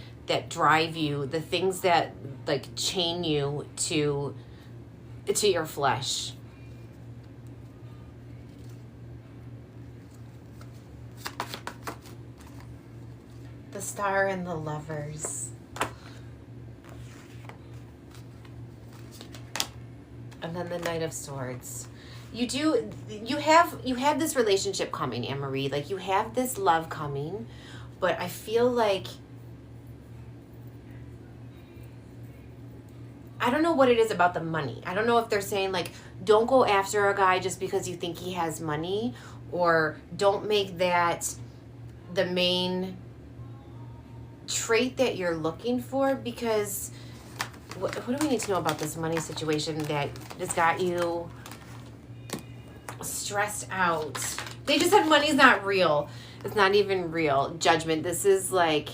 drive you, the things that like chain you to your flesh. The Star and the Lovers. And then the Knight of Swords. You have this relationship coming, Anne Marie. Like you have this love coming, but I feel like I don't know what it is about the money. I don't know if they're saying like don't go after a guy just because you think he has money, or don't make that the main trait that you're looking for, because what do we need to know about this money situation that has got you stressed out? They just said money's not real. It's not even real. Judgment. This is like,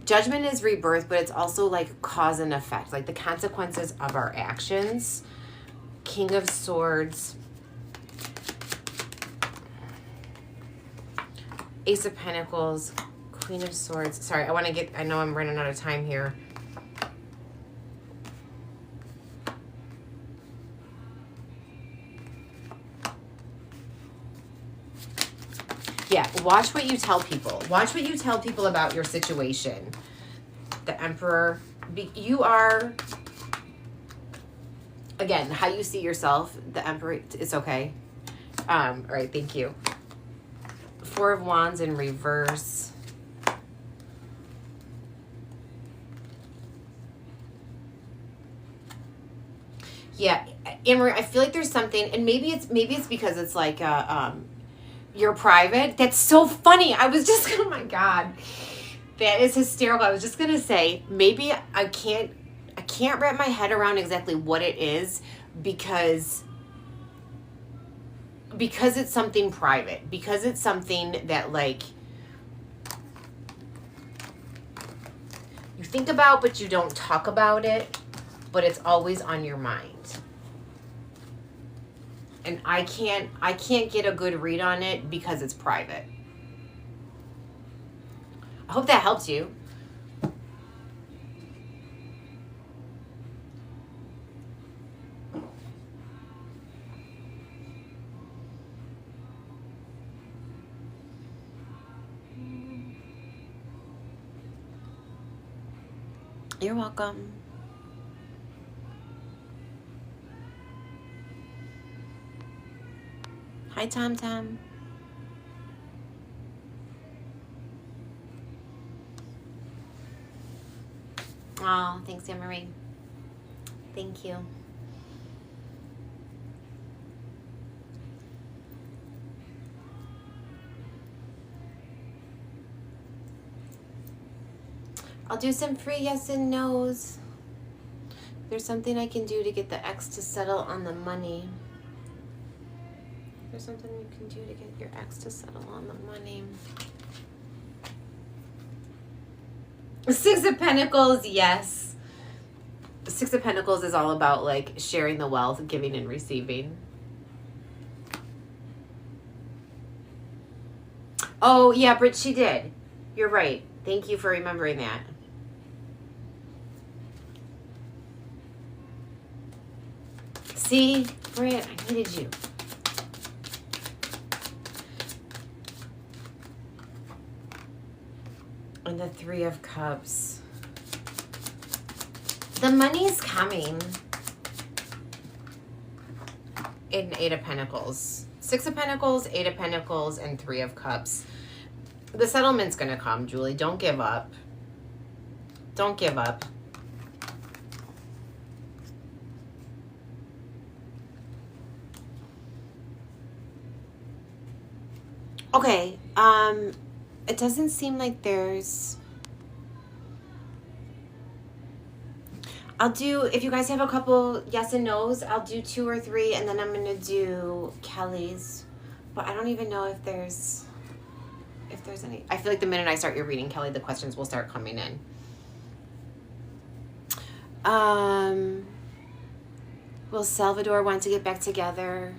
judgment is rebirth, but it's also like cause and effect, like the consequences of our actions. King of Swords. Ace of Pentacles. Queen of Swords. Sorry, I know I'm running out of time here. Yeah, watch what you tell people. Watch what you tell people about your situation. The Emperor. You are, again, how you see yourself. The Emperor, it's okay. All right, thank you. Four of Wands in reverse. Yeah, Anne-Marie, I feel like there's something, and maybe it's because it's like you're private. That's so funny. I was just, oh my God. That is hysterical. I was just gonna say, maybe I can't wrap my head around exactly what it is because it's something private, because it's something that like you think about but you don't talk about it, but it's always on your mind. And I can't get a good read on it because it's private. I hope that helps you. You're welcome. Hi, Tom Tom. Oh, thanks, Anne Marie. Thank you. I'll do some free yes and no's. There's something I can do to get the ex to settle on the money. There's something you can do to get your ex to settle on the money. Six of Pentacles, yes. Six of Pentacles is all about like sharing the wealth, giving and receiving. Oh, yeah, Britt, she did. You're right. Thank you for remembering that. See, Britt, I needed you. And the Three of Cups. The money's coming. In Eight of Pentacles. Six of Pentacles, Eight of Pentacles, and Three of Cups. The settlement's going to come, Julie. Don't give up. Don't give up. Okay. It doesn't seem like there's... I'll do, if you guys have a couple yes and no's, I'll do 2 or 3, and then I'm going to do Kelly's. But I don't even know if there's any. I feel like the minute I start your reading, Kelly, the questions will start coming in. Will Salvador want to get back together?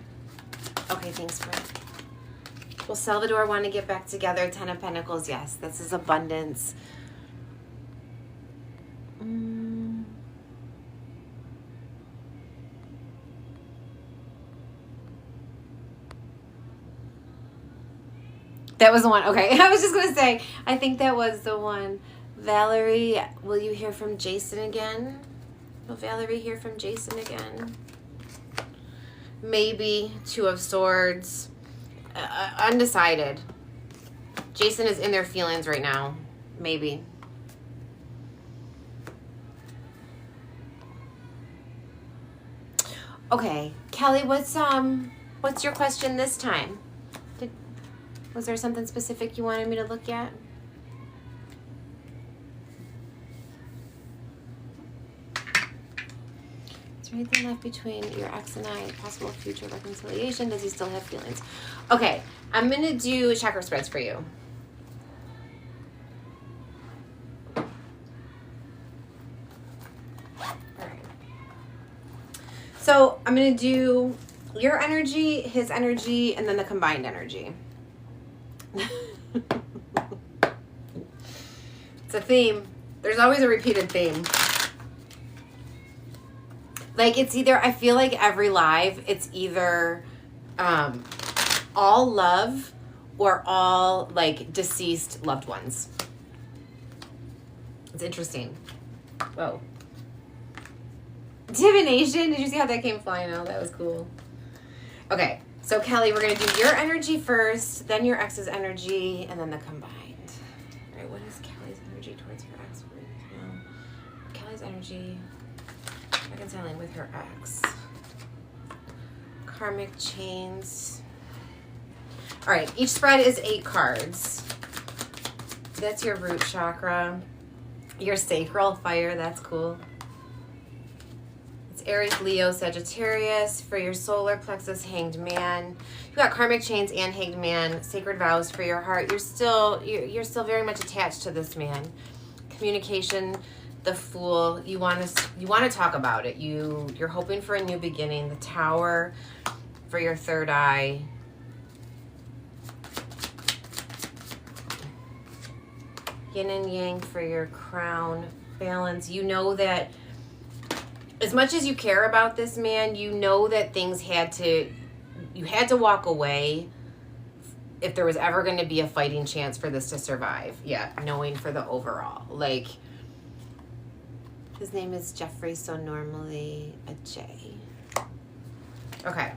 Okay, thanks, Brett. Will Salvador want to get back together? 10 of Pentacles, yes. This is abundance. That was the one. Okay. I was just going to say, I think that was the one. Valerie, will you hear from Jason again? Will Valerie hear from Jason again? Maybe. Two of Swords. Undecided. Jason is in their feelings right now. Maybe. Okay. Kelly, what's your question this time? Was there something specific you wanted me to look at? Is there anything left between your ex and I? Possible future reconciliation? Does he still have feelings? Okay, I'm going to do chakra spreads for you. All right. So I'm going to do your energy, his energy, and then the combined energy. It's a theme. There's always a repeated theme. Like it's either, I feel like every live, it's either all love or all like deceased loved ones. It's interesting. Whoa. Divination. Did you see how that came flying out? That was cool. Okay. So, Kelly, we're going to do your energy first, then your ex's energy, and then the combined. All right, what is Kelly's energy towards her ex? No. Kelly's energy, reconciling with her ex. Karmic chains. All right, each spread is 8 cards. that's your root chakra. Your sacral fire, that's cool. It's Aries, Leo, Sagittarius. For your solar plexus, Hanged Man. You got karmic chains and Hanged Man. Sacred vows for your heart. You're still very much attached to this man. Communication, the Fool. You want to talk about it. You're hoping for a new beginning. The Tower for your third eye. Yin and Yang for your crown. Balance. You know that as much as you care about this man, you know that you had to walk away if there was ever going to be a fighting chance for this to survive. Yeah, knowing for the overall. Like, his name is Jeffrey, so normally a J. Okay.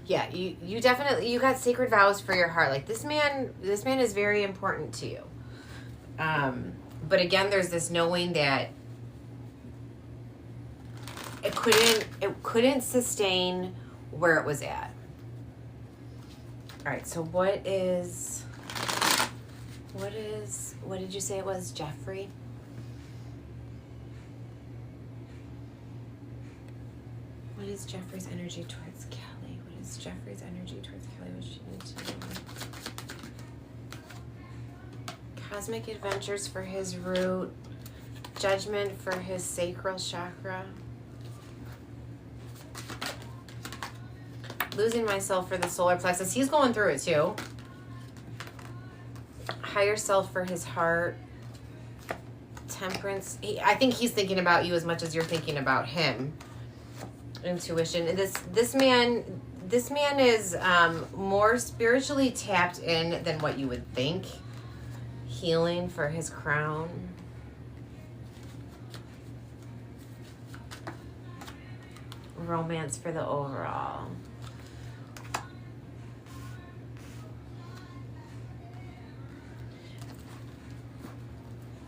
Yeah, you definitely, you got sacred vows for your heart. Like, this man is very important to you. But again, there's this knowing that it couldn't sustain where it was at. All right, so what did you say it was, Jeffrey? What is Jeffrey's energy towards Kelly? What is Jeffrey's energy towards Kelly? What she need to know? Cosmic adventures for his root. Judgment for his sacral chakra. Losing myself for the solar plexus. He's going through it too. Higher self for his heart. Temperance. I think he's thinking about you as much as you're thinking about him. Intuition. And this man is more spiritually tapped in than what you would think. Healing for his crown. Romance for the overall.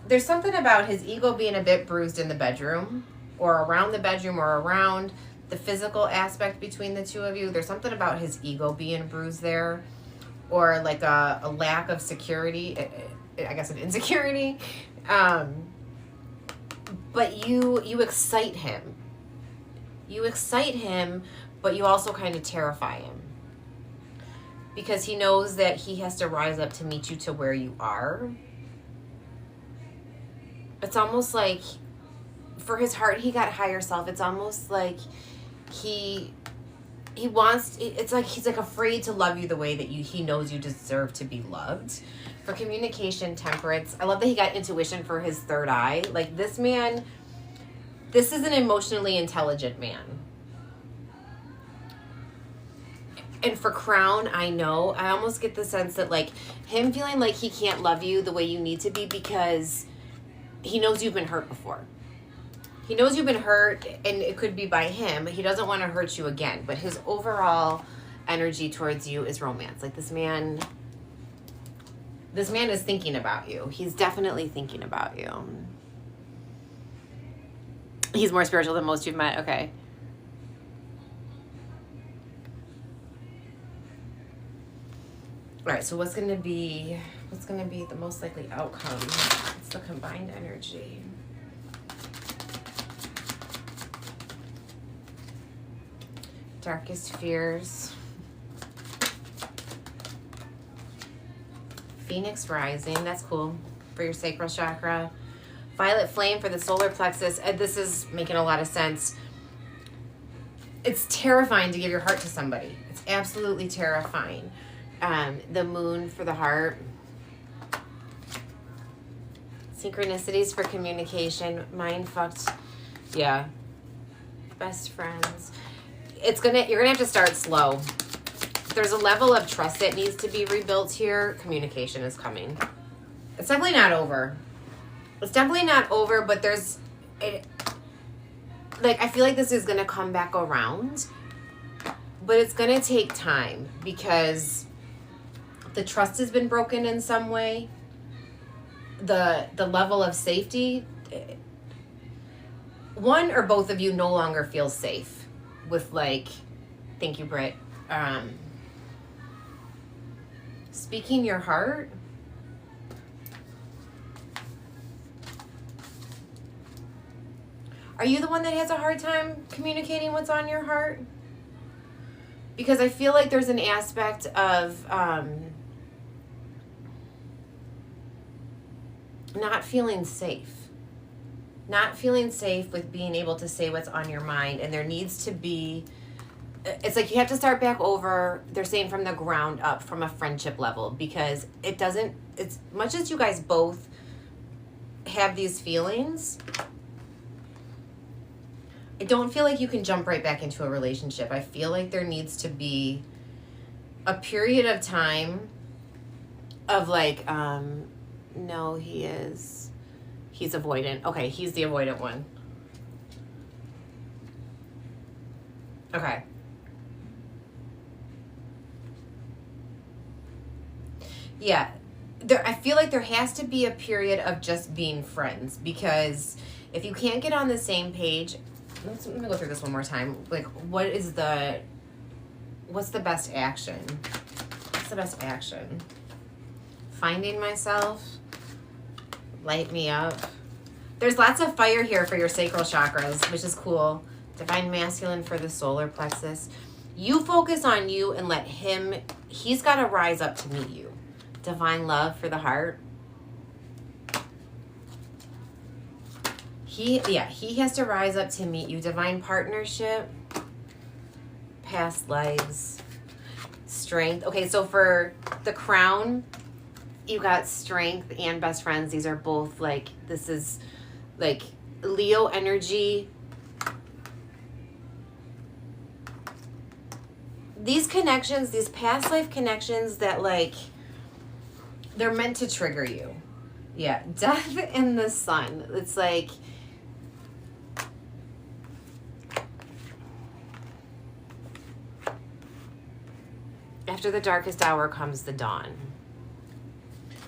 There's something about his ego being a bit bruised in the bedroom, or around the bedroom, or around the physical aspect between the two of you. There's something about his ego being bruised there, or like a lack of security, I guess an insecurity. But you excite him. You excite him, but you also kind of terrify him. Because he knows that he has to rise up to meet you to where you are. It's almost like, for his heart, he got higher self. It's almost like he wants, it's like he's like afraid to love you the way that he knows you deserve to be loved. For communication, temperance. I love that he got intuition for his third eye. Like, this man, this is an emotionally intelligent man. And for crown, I almost get the sense that, like, him feeling like he can't love you the way you need to be because he knows you've been hurt before. He knows you've been hurt, and it could be by him. He doesn't want to hurt you again. But his overall energy towards you is romance. Like, this man is thinking about you. He's definitely thinking about you. He's more spiritual than most you've met. Okay. All right, so what's going to be the most likely outcome? It's the combined energy. Darkest fears. Phoenix rising, that's cool, for your sacral chakra. Violet flame for the solar plexus. This is making a lot of sense. It's terrifying to give your heart to somebody. It's absolutely terrifying. The moon for the heart. Synchronicities for communication. Mind fucked. Yeah. Best friends. You're gonna have to start slow. There's a level of trust that needs to be rebuilt here. Communication is coming. It's definitely not over. It's definitely not over, but I feel like this is gonna come back around, but it's gonna take time because the trust has been broken in some way. The level of safety, one or both of you no longer feel safe with, like, Thank you, Britt. Speaking your heart. Are you the one that has a hard time communicating what's on your heart? Because I feel like there's an aspect of not feeling safe. Not feeling safe with being able to say what's on your mind. And there needs to be, it's like you have to start back over, they're saying from the ground up, from a friendship level. Because it doesn't, it's much as you guys both have these feelings, I don't feel like you can jump right back into a relationship. I feel like there needs to be a period of time of like, no, he's avoidant. Okay, he's the avoidant one. Okay. Yeah, I feel like there has to be a period of just being friends, because if you can't get on the same page, let me go through this one more time. Like, what's the best action? What's the best action? Finding myself, light me up. There's lots of fire here for your sacral chakras, which is cool. Divine masculine for the solar plexus. You focus on you and let him, he's got to rise up to meet you. Divine love for the heart. He has to rise up to meet you. Divine partnership. Past lives. Strength. Okay, so for the crown, you got strength and best friends. These are both like, this is like Leo energy. These connections, these past life connections that like, they're meant to trigger you. Yeah, death in the sun. It's like, after the darkest hour comes the dawn.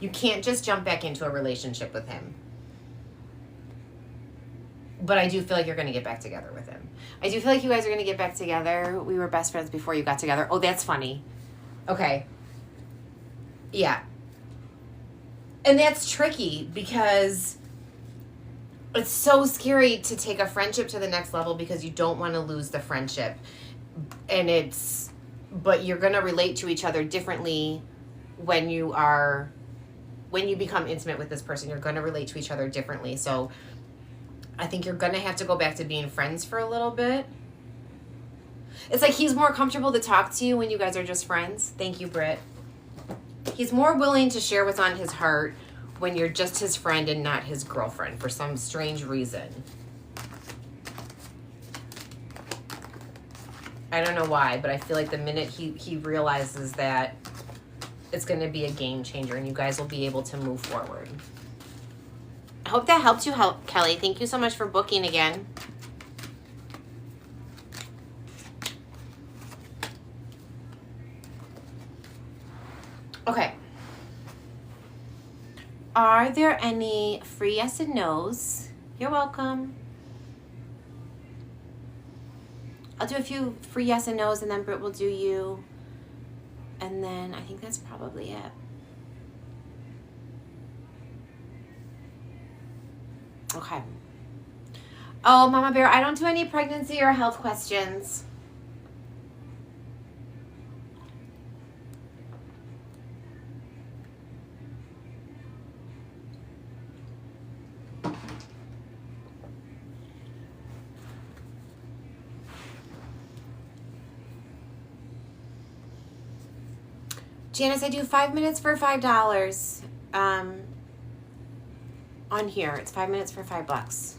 You can't just jump back into a relationship with him. But I do feel like you're going to get back together with him. I do feel like you guys are going to get back together. We were best friends before you got together. Oh, that's funny. Okay. Yeah. And that's tricky because it's so scary to take a friendship to the next level because you don't want to lose the friendship. And but you're going to relate to each other differently when you become intimate with this person. You're going to relate to each other differently. So I think you're going to have to go back to being friends for a little bit. It's like he's more comfortable to talk to you when you guys are just friends. Thank you, Britt. He's more willing to share what's on his heart when you're just his friend and not his girlfriend for some strange reason. I don't know why, but I feel like the minute he realizes that, it's going to be a game changer and you guys will be able to move forward. I hope that helped you, Kelly. Thank you so much for booking again. Okay. Are there any free yes and no's? You're welcome. I'll do a few free yes and no's and then Britt will do you. And then I think that's probably it. Okay. Oh, Mama Bear, I don't do any pregnancy or health questions. Janice, I do 5 minutes for $5. On here, it's 5 minutes for $5.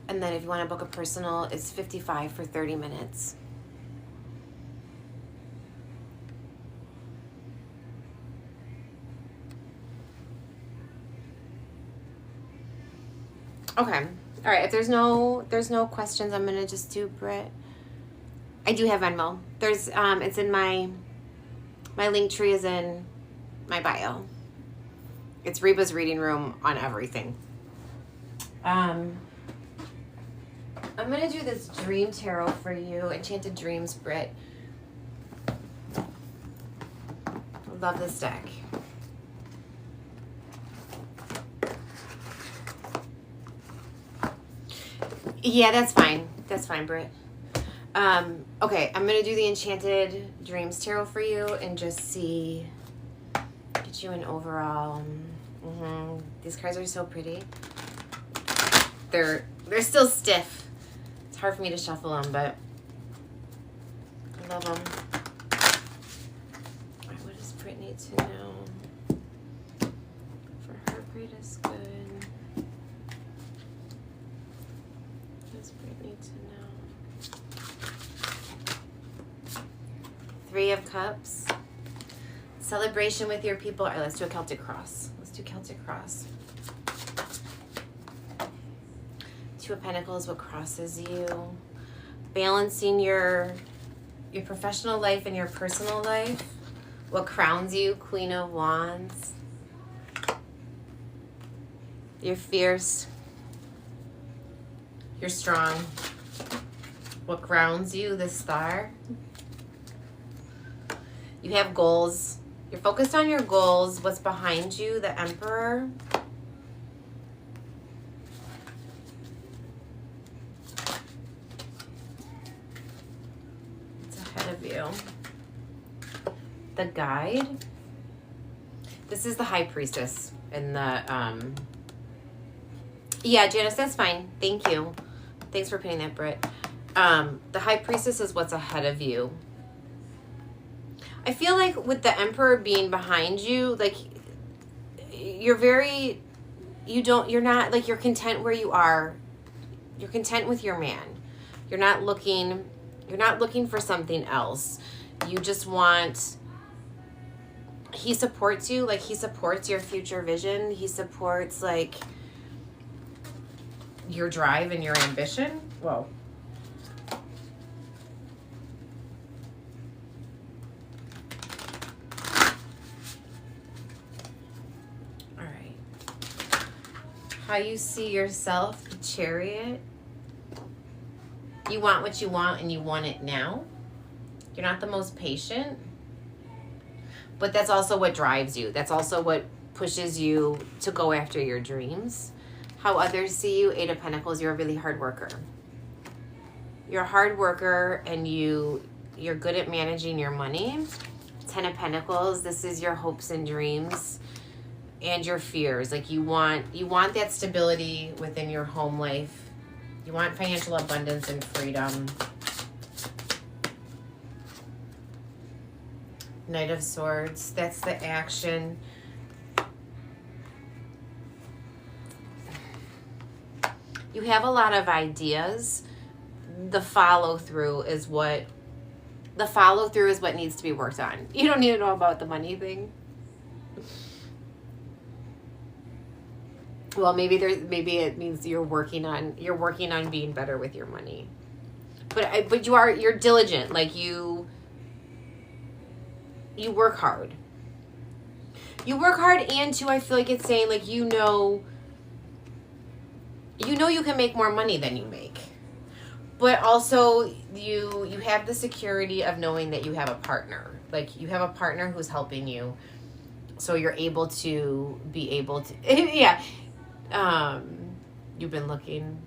And then if you want to book a personal, it's $55 for 30 minutes. Okay. All right. If there's no questions, I'm gonna just do Britt. I do have Venmo. There's it's in my link tree is in my bio. It's Reba's reading room on everything. I'm going to do this Dream Tarot for you. Enchanted Dreams, Britt. Love this deck. Yeah, that's fine. That's fine, Britt. Okay, I'm going to do the Enchanted Dreams Tarot for you and just see, get you an overall. These cards are so pretty. They're still stiff. It's hard for me to shuffle them, but I love them. All right, what does Britt need to know? For her, Britt is good. What does Britt need to know? Three of Cups. Celebration with your people. All right, let's do a Celtic Cross. Let's do Celtic Cross. Two of Pentacles, what crosses you? Balancing your professional life and your personal life. What crowns you? Queen of Wands. You're fierce. You're strong. What grounds you? The Star. You have goals. You're focused on your goals. What's behind you? The Emperor. Of you. The Guide. This is the High Priestess and the yeah, Janice, that's fine. Thank you. Thanks for putting that, Britt. The High Priestess is what's ahead of you. I feel like with the Emperor being behind you, like you're not like, you're content where you are. You're content with your man. You're not looking for something else. You just want, he supports you, like he supports your future vision. He supports like your drive and your ambition. Whoa. All right. How you see yourself, the Chariot. You want what you want and you want it now. You're not the most patient, but that's also what drives you. That's also what pushes you to go after your dreams. How others see you, Eight of Pentacles, you're a really hard worker. You're a hard worker and you're good at managing your money. Ten of Pentacles, this is your hopes and dreams and your fears. Like you want that stability within your home life. You want financial abundance and freedom. Knight of Swords, that's the action. You have a lot of ideas. The follow through is what needs to be worked on. You don't need to know about the money thing. Well, maybe it means you're working on being better with your money. But you're diligent. Like you work hard. You work hard, and too, I feel like it's saying like you know you can make more money than you make. But also you have the security of knowing that you have a partner. Like you have a partner who's helping you. So you're able to yeah. You've been looking.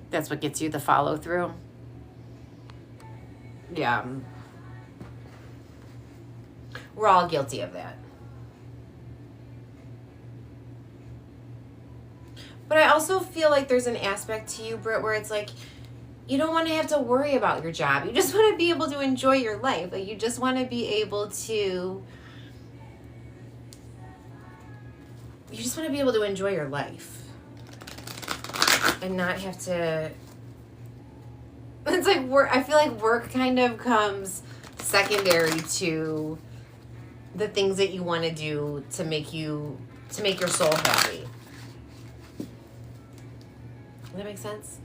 That's what gets you the follow through. Yeah. We're all guilty of that. But I also feel like there's an aspect to you, Britt, where it's like you don't want to have to worry about your job. You just want to be able to enjoy your life. Like you just want to be able to enjoy your life and not have to, it's like work. I feel like work kind of comes secondary to the things that you want to do to make your soul happy. Does that make sense?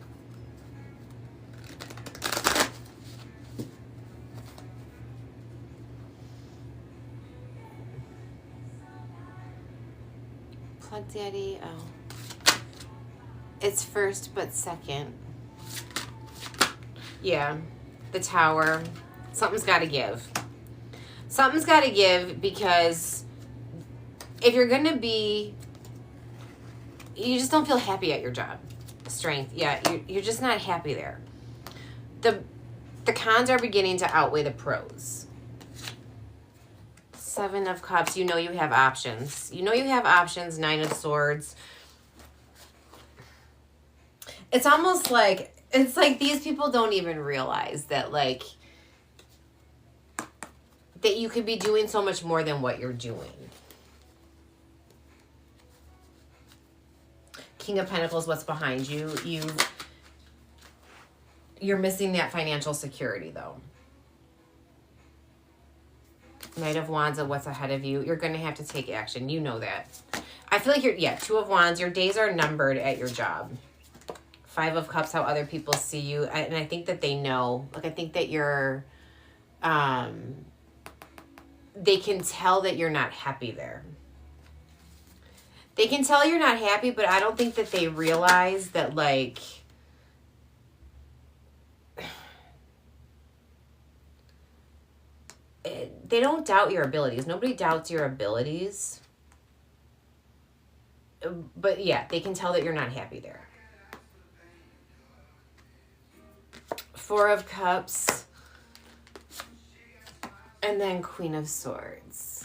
Plug Daddy. Oh. It's first but second. Yeah, the Tower. Something's got to give. Something's got to give, because if you're going to be, you just don't feel happy at your job. Strength. Yeah, you're just not happy there. The cons are beginning to outweigh the pros. Seven of Cups. You know you have options. You know you have options. Nine of Swords. It's almost like, it's like these people don't even realize that, like, that you could be doing so much more than what you're doing. King of Pentacles, what's behind you? You're missing that financial security, though. Knight of Wands, of what's ahead of you. You're going to have to take action. You know that. I feel like Two of Wands, your days are numbered at your job. Five of Cups, how other people see you. And I think that they know. Like, I think that you're, they can tell that you're not happy there. They can tell you're not happy, but I don't think that they realize that, like, they don't doubt your abilities. Nobody doubts your abilities. But yeah, they can tell that you're not happy there. Four of Cups. And then Queen of Swords.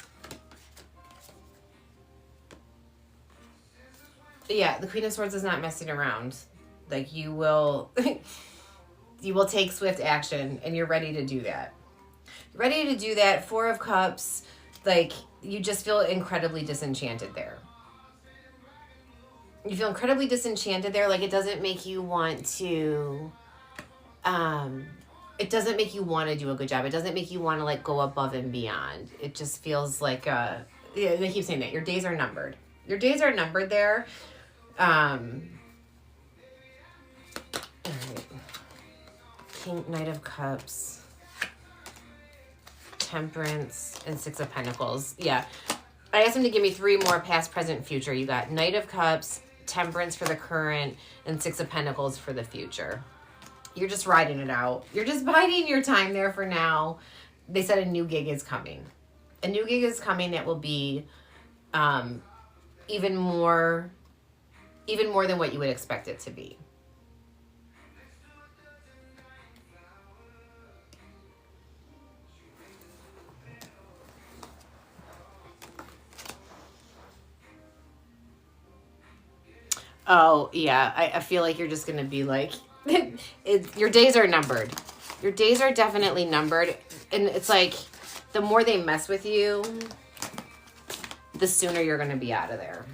Yeah, the Queen of Swords is not messing around. Like, you will you will take swift action, and you're ready to do that. Ready to do that. Four of Cups, like, you just feel incredibly disenchanted there. You feel incredibly disenchanted there. Like, it doesn't make you want to, it doesn't make you want to do a good job. It doesn't make you want to, like, go above and beyond. It just feels like, yeah, they keep saying that. Your days are numbered. Your days are numbered there. All right. Knight of Cups. Temperance, and Six of Pentacles. Yeah. I asked him to give me three more past, present, future. You got Knight of Cups, Temperance for the current, and Six of Pentacles for the future. You're just riding it out. You're just biding your time there for now. They said a new gig is coming. A new gig is coming that will be even more than what you would expect it to be. Oh, yeah. I feel like you're just going to be like, your days are numbered. Your days are definitely numbered. And it's like, the more they mess with you, the sooner you're going to be out of there.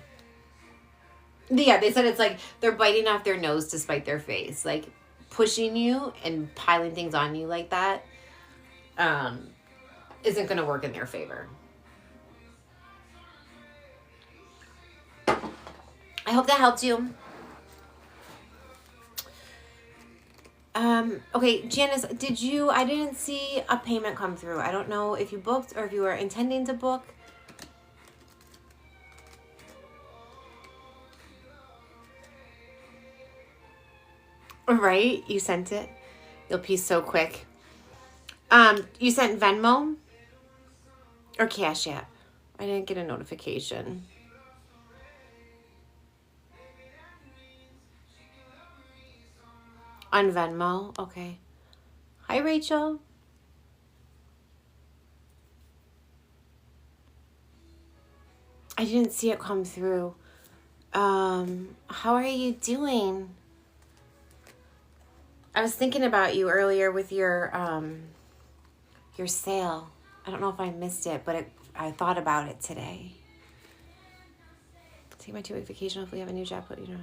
Yeah, they said it's like they're biting off their nose to spite their face. Like, pushing you and piling things on you like that isn't going to work in their favor. I hope that helped you. Okay, Janice, I didn't see a payment come through. I don't know if you booked or if you were intending to book. Right? You sent it. You'll pee so quick. You sent Venmo or Cash App? I didn't get a notification. On Venmo? Okay. Hi, Rachel. I didn't see it come through. How are you doing? I was thinking about you earlier with your sale. I don't know if I missed it, but I thought about it today. Take my 2-week vacation. Hopefully, have a new job. Put you know.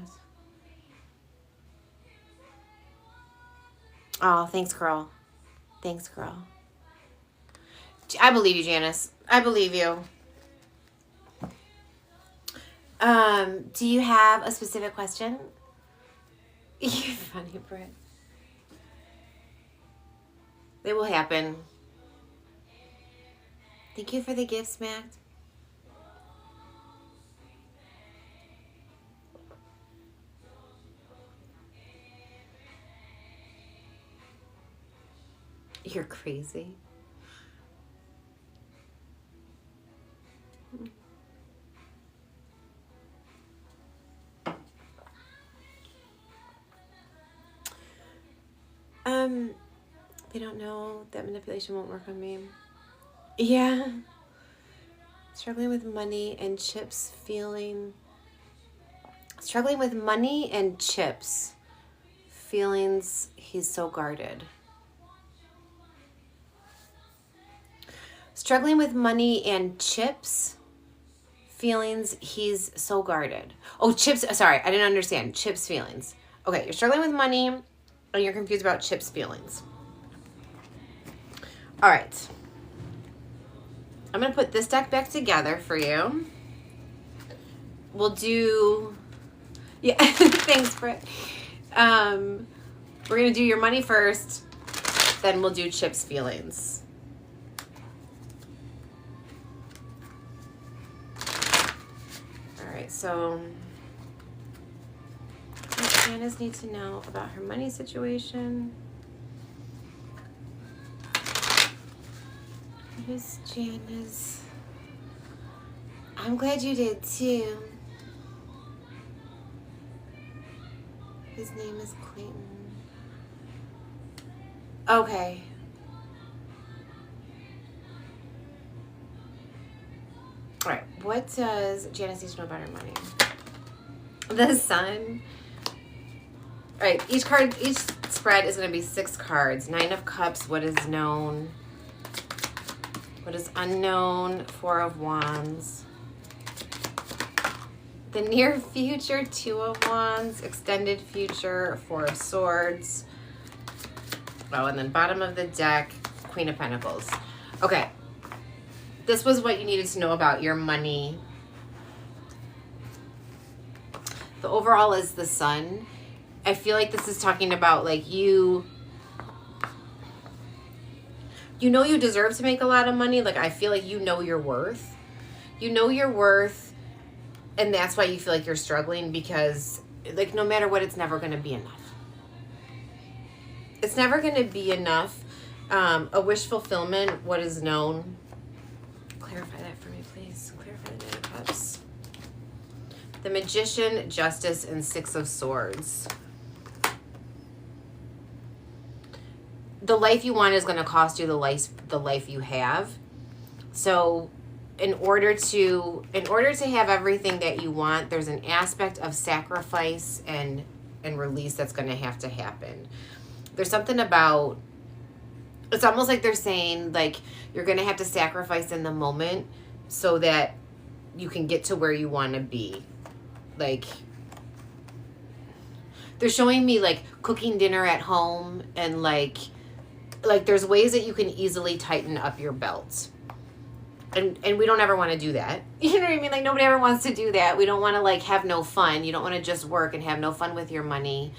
Oh, thanks, girl. Thanks, girl. I believe you, Janice. I believe you. Do you have a specific question? You're funny, Britt. They will happen. Thank you for the gift, Smacked. You're crazy. They don't know that manipulation won't work on me. Yeah. Struggling with money and Chip's struggling with money and Chip's feelings. He's so guarded. Struggling with money and Chip's feelings. He's so guarded. Oh, Chip's. Sorry, I didn't understand. Chip's feelings. Okay, you're struggling with money and you're confused about Chip's feelings. All right. I'm going to put this deck back together for you. We'll do... Yeah, thanks, Britt. We're going to do your money first, then we'll do Chip's feelings. All right, so what Janice needs to know about her money situation. What is Janice? I'm glad you did too. His name is Clayton. Okay. All right. What does Janice need to know about her money? The Sun. All right. Each spread is going to be 6 cards. 9 of Cups. What is known? What is unknown? 4 of Wands. The near future, 2 of Wands. Extended future, 4 of Swords. Oh, and then bottom of the deck, Queen of Pentacles. Okay. This was what you needed to know about your money. The overall is the Sun. I feel like this is talking about like you know you deserve to make a lot of money. Like I feel like you know your worth. You know your worth, and that's why you feel like you're struggling, because like no matter what, it's never going to be enough. It's never going to be enough. A wish fulfillment, what is known. Clarify that for me, please. Clarify the Nine of Cups. The Magician, Justice, and 6 of Swords. The life you want is going to cost you the life you have. So in order to have everything that you want, there's an aspect of sacrifice and release that's going to happen. There's something about, it's almost like they're saying like you're going to have to sacrifice in the moment so that you can get to where you want to be. Like they're showing me like cooking dinner at home, and like there's ways that you can easily tighten up your belt. And we don't ever want to do that. You know what I mean? Like nobody ever wants to do that. We don't want to like have no fun. You don't want to just work and have no fun with your money.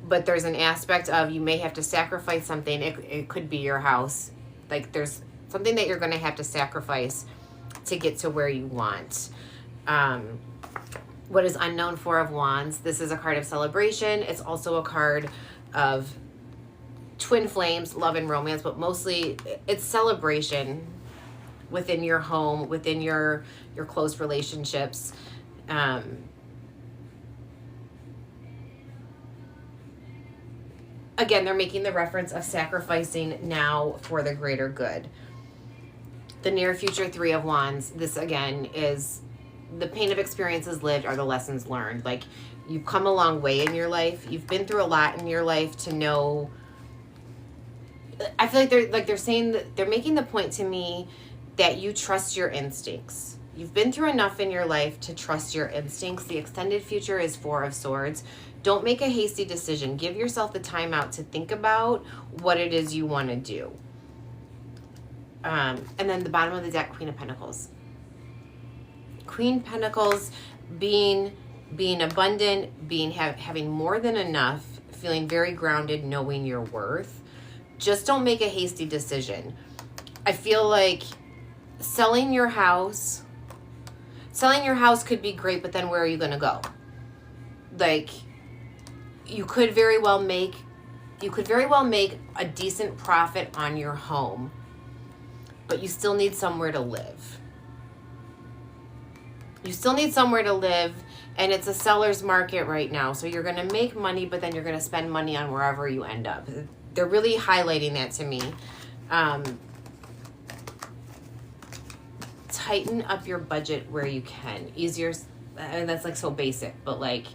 But there's an aspect of you may have to sacrifice something. It could be your house. Like there's something that you're going to have to sacrifice to get to where you want. What is unknown? 4 of Wands. This is a card of celebration. It's also a card of twin flames, love and romance, but mostly it's celebration within your home, within your close relationships. Again, they're making the reference of sacrificing now for the greater good. The near future, 3 of Wands. This again is the pain of experiences lived are the lessons learned. Like you've come a long way in your life. You've been through a lot in your life to know. I feel like they're saying that they're making the point to me that you trust your instincts. You've been through enough in your life to trust your instincts. The extended future is 4 of Swords. Don't make a hasty decision. Give yourself the time out to think about what it is you want to do. And then the bottom of the deck, Queen of Pentacles. Queen Pentacles being abundant, having more than enough, feeling very grounded, knowing your worth. Just don't make a hasty decision. I feel like selling your house could be great, but then where are you going to go? Like, you could very well make, You could very well make a decent profit on your home, but you still need somewhere to live. You still need somewhere to live, and it's a seller's market right now. So you're going to make money, but then you're going to spend money on wherever you end up. They're really highlighting that to me. Tighten up your budget where you can. Easier, and that's like so basic, but like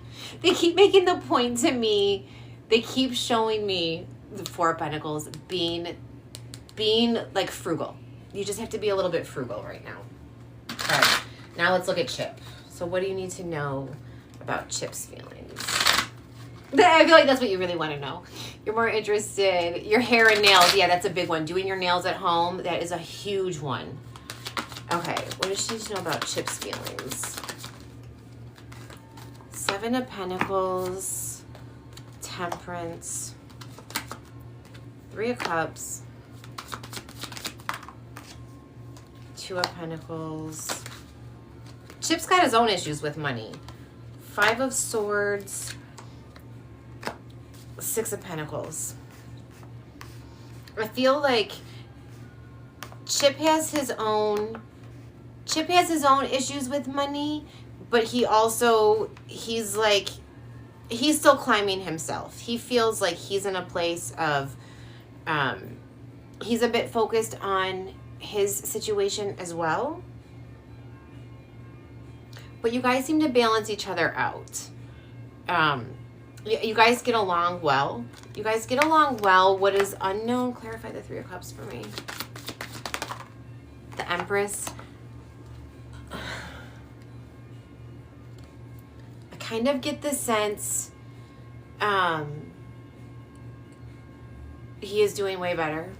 they keep making the point to me. They keep showing me the Four of Pentacles being like frugal. You just have to be a little bit frugal right now. All right. Now let's look at Chip. So what do you need to know about Chip's feelings? I feel like that's what you really want to know. You're more interested. Your hair and nails. Yeah, that's a big one. Doing your nails at home. That is a huge one. Okay. What does she need to know about Chip's feelings? Seven of Pentacles. Temperance. Three of Cups. Two of Pentacles. Chip's got his own issues with money. Five of Swords. Six of Pentacles. I feel like Chip has his own issues with money, but he's still climbing himself. He feels like he's in a place of he's a bit focused on his situation as well. But you guys seem to balance each other out. You guys get along well. You guys get along well. What is unknown? Clarify the Three of Cups for me. The Empress. I kind of get the sense he is doing way better.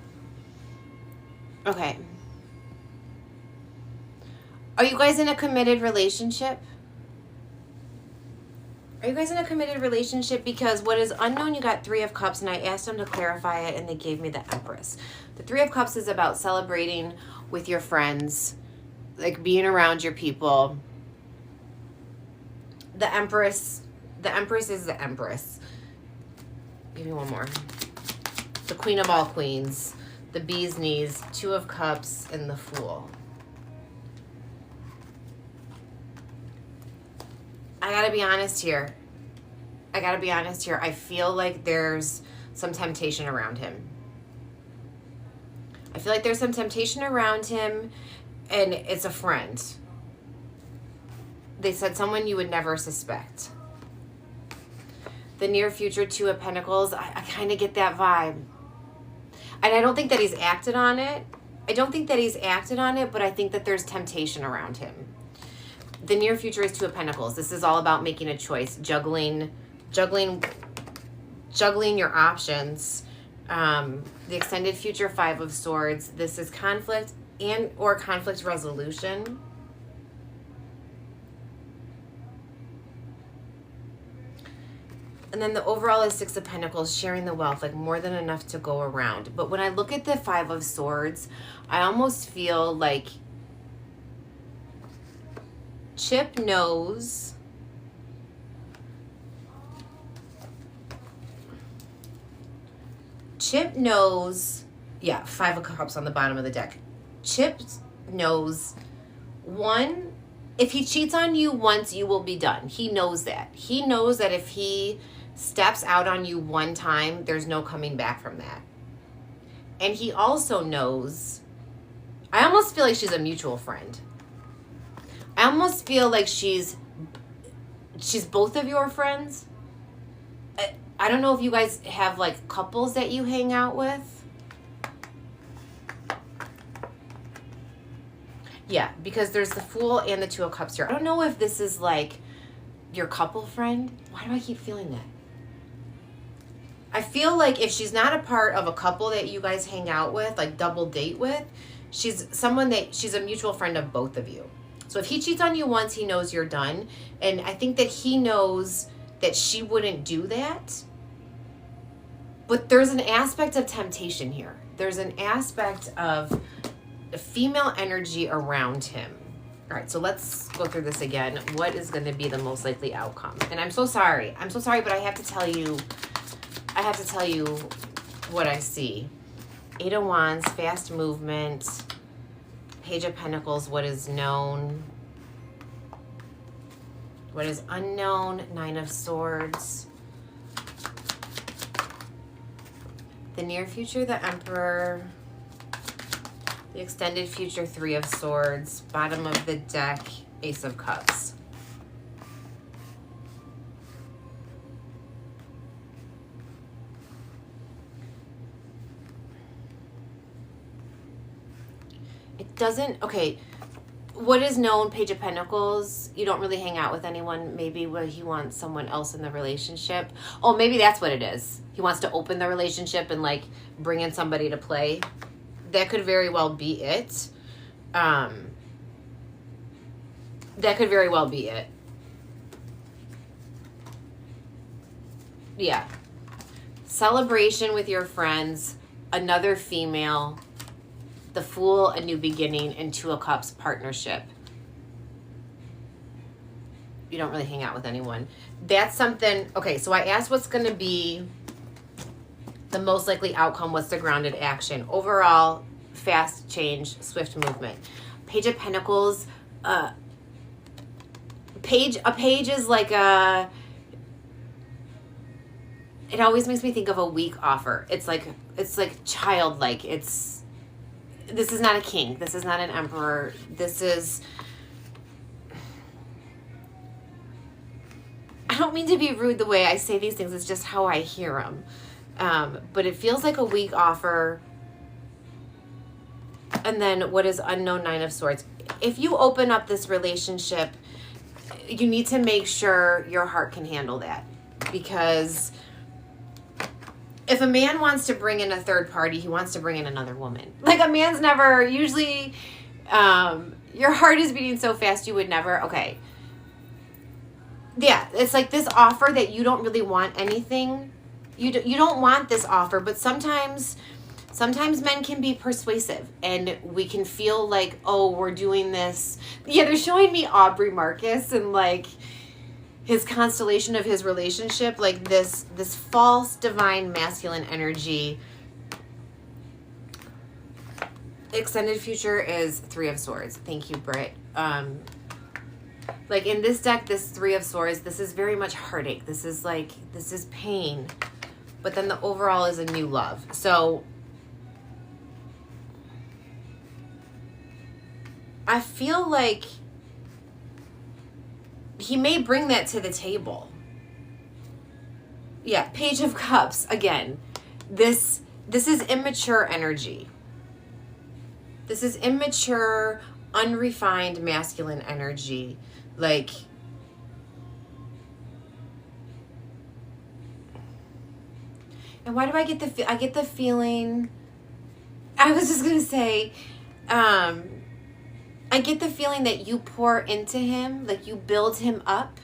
Okay. Are you guys in a committed relationship? Are you guys in a committed relationship? Because what is unknown, you got Three of Cups, and I asked them to clarify it, and they gave me the Empress. The Three of Cups is about celebrating with your friends, like being around your people. The Empress is the Empress. Give me one more. The Queen of all Queens, the Bee's Knees, Two of Cups, and the Fool. I gotta be honest here. I feel like there's some temptation around him. and it's a friend. They said someone you would never suspect. The near future, Two of Pentacles, I kind of get that vibe. And I don't think that he's acted on it. But I think that there's temptation around him. The near future is Two of Pentacles. This is all about making a choice, juggling your options. The extended future, Five of Swords. This is conflict and or conflict resolution. And then the overall is Six of Pentacles, sharing the wealth, like more than enough to go around. But when I look at the Five of Swords, I almost feel like Chip knows yeah, Five of Cups on the bottom of the deck. Chip knows, one, if he cheats on you once, you will be done. He knows that. He knows that if he steps out on you one time, there's no coming back from that. And he also knows, I almost feel like she's a mutual friend. I almost feel like she's both of your friends. I don't know if you guys have like couples that you hang out with. Yeah, because there's the Fool and the Two of Cups here. I don't know if this is like your couple friend. Why do I keep feeling that? I feel like if she's not a part of a couple that you guys hang out with, like double date with, she's a mutual friend of both of you. So if he cheats on you once, he knows you're done. And I think that he knows that she wouldn't do that. But there's an aspect of temptation here. There's an aspect of female energy around him. All right, so let's go through this again. What is going to be the most likely outcome? And I'm so sorry, but I have to tell you, I have to tell you what I see. Eight of Wands, fast movement. Page of Pentacles, what is known. What is unknown? Nine of Swords. The near future, the Emperor. The extended future, Three of Swords. Bottom of the deck, Ace of Cups. It doesn't, okay, what is known, Page of Pentacles, you don't really hang out with anyone. Maybe he wants someone else in the relationship. Oh, maybe that's what it is. He wants to open the relationship and like bring in somebody to play. That could very well be it. That could very well be it. Yeah. Celebration with your friends, another female, the Fool, a new beginning, and Two of Cups, partnership. You don't really hang out with anyone. That's something, okay, so I asked what's going to be the most likely outcome. What's the grounded action? Overall, fast change, swift movement. Page of Pentacles, a page is like a, it always makes me think of a weak offer. It's like childlike. This is not a king. This is not an emperor. This is, I don't mean to be rude the way I say these things. It's just how I hear them. But it feels like a weak offer. And then what is unknown, Nine of Swords. If you open up this relationship, you need to make sure your heart can handle that. Because if a man wants to bring in a third party, he wants to bring in another woman. Like a man's never, usually, your heart is beating so fast you would never, okay. Yeah, it's like this offer that you don't really want anything. You don't want this offer, but sometimes men can be persuasive and we can feel like, oh, we're doing this. Yeah, they're showing me Aubrey Marcus and like his constellation of his relationship, like this false divine masculine energy. Extended future is Three of Swords. Thank you, Britt. Like in this deck, this Three of Swords, this is very much heartache. This is pain. But then the overall is a new love. So I feel like he may bring that to the table. Yeah, Page of Cups. Again, this is immature energy. This is immature, unrefined masculine energy. Like, and why do I get the feeling, I was just going to say, I get the feeling that you pour into him, like you build him up.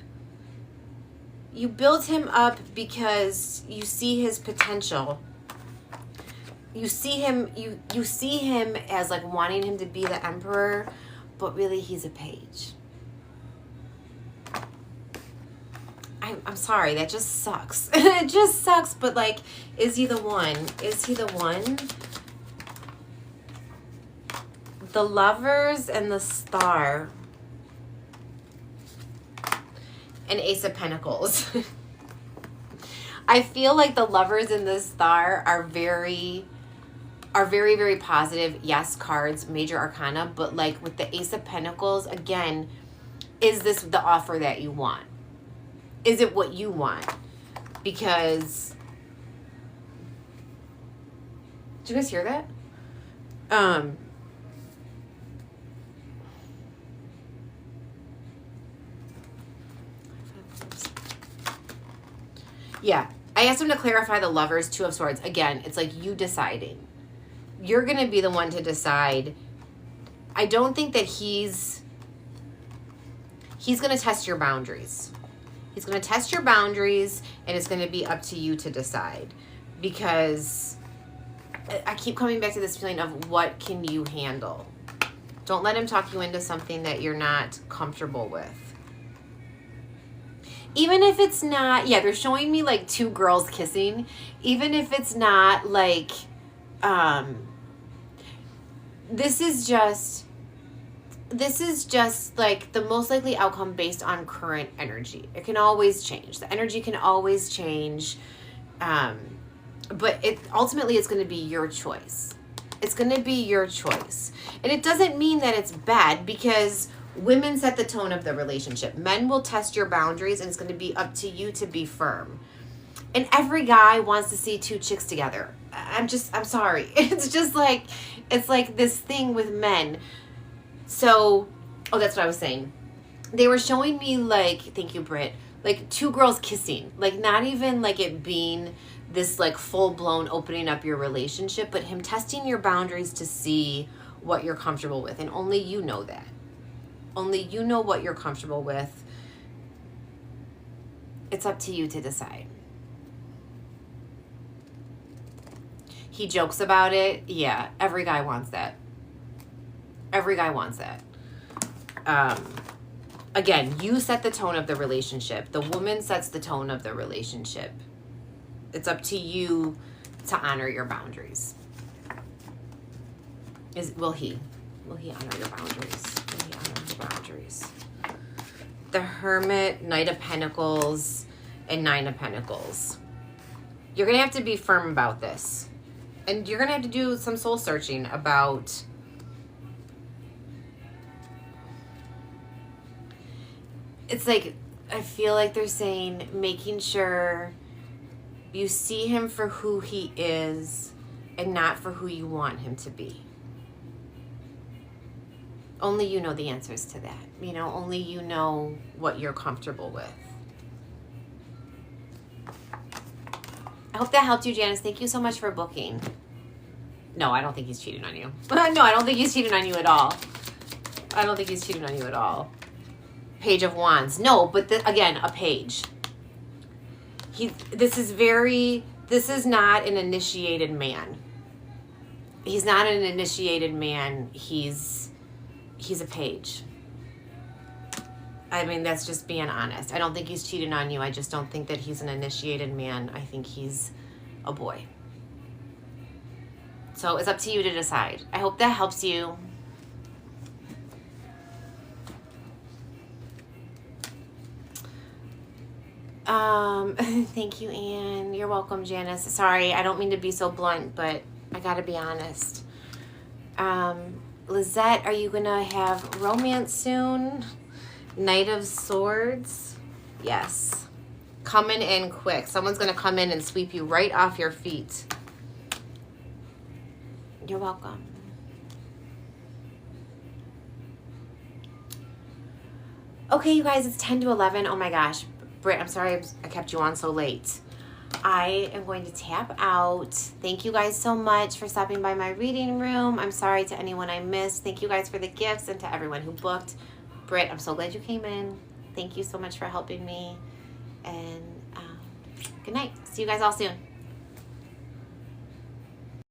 You build him up because you see his potential. You see him, you see him as like wanting him to be the emperor, but really he's a page. I'm sorry, that just sucks. It just sucks, but like, is he the one? Is he the one? The Lovers and the Star. And Ace of Pentacles. I feel like the Lovers and the Star are very, very positive. Yes, cards, major arcana, but like with the Ace of Pentacles, again, is this the offer that you want? Is it what you want? Because, did you guys hear that? Yeah, I asked him to clarify the Lovers, Two of Swords. Again, it's like you deciding. You're going to be the one to decide. I don't think that he's going to test your boundaries. He's going to test your boundaries, and it's going to be up to you to decide. Because I keep coming back to this feeling of what can you handle. Don't let him talk you into something that you're not comfortable with. even if it's not, yeah, they're showing me like two girls kissing. Even if it's not like, this is just like the most likely outcome based on current energy. It can always change. The energy can always change. But ultimately it's going to be your choice. It's going to be your choice. And it doesn't mean that it's bad, because women set the tone of the relationship. Men will test your boundaries, and it's going to be up to you to be firm. And every guy wants to see two chicks together. I'm sorry. It's like this thing with men. So, that's what I was saying. They were showing me like, thank you, Britt, like two girls kissing. Like not even like it being this like full-blown opening up your relationship, but him testing your boundaries to see what you're comfortable with. And only you know that. Only you know what you're comfortable with. It's up to you to decide. He jokes about it. Yeah, every guy wants that. Every guy wants that. Again, you set the tone of the relationship. The woman sets the tone of the relationship. It's up to you to honor your boundaries. Will he honor your boundaries? Will he honor your boundaries? The Hermit, Knight of Pentacles, and Nine of Pentacles. You're going to have to be firm about this. And you're going to have to do some soul searching about... It's like, I feel like they're saying, making sure you see him for who he is and not for who you want him to be. Only you know the answers to that. Only you know what you're comfortable with. I hope that helped you, Janice. Thank you so much for booking. No, I don't think he's cheating on you. No, I don't think he's cheating on you at all. I don't think he's cheating on you at all. Page of Wands. No, but again, a page. This is not an initiated man. He's not an initiated man. He's a page. I mean, that's just being honest. I don't think he's cheating on you. I just don't think that he's an initiated man. I think he's a boy. So it's up to you to decide. I hope that helps you. Thank you, Anne. You're welcome, Janice. Sorry, I don't mean to be so blunt, but I gotta be honest. Lizette, are you gonna have romance soon? Knight of Swords. Yes. Coming in quick. Someone's gonna come in and sweep you right off your feet. You're welcome. Okay, you guys, it's 10 to 11. Oh my gosh. Britt, I'm sorry I kept you on so late. I am going to tap out. Thank you guys so much for stopping by my reading room. I'm sorry to anyone I missed. Thank you guys for the gifts and to everyone who booked. Britt, I'm so glad you came in. Thank you so much for helping me. And good night. See you guys all soon.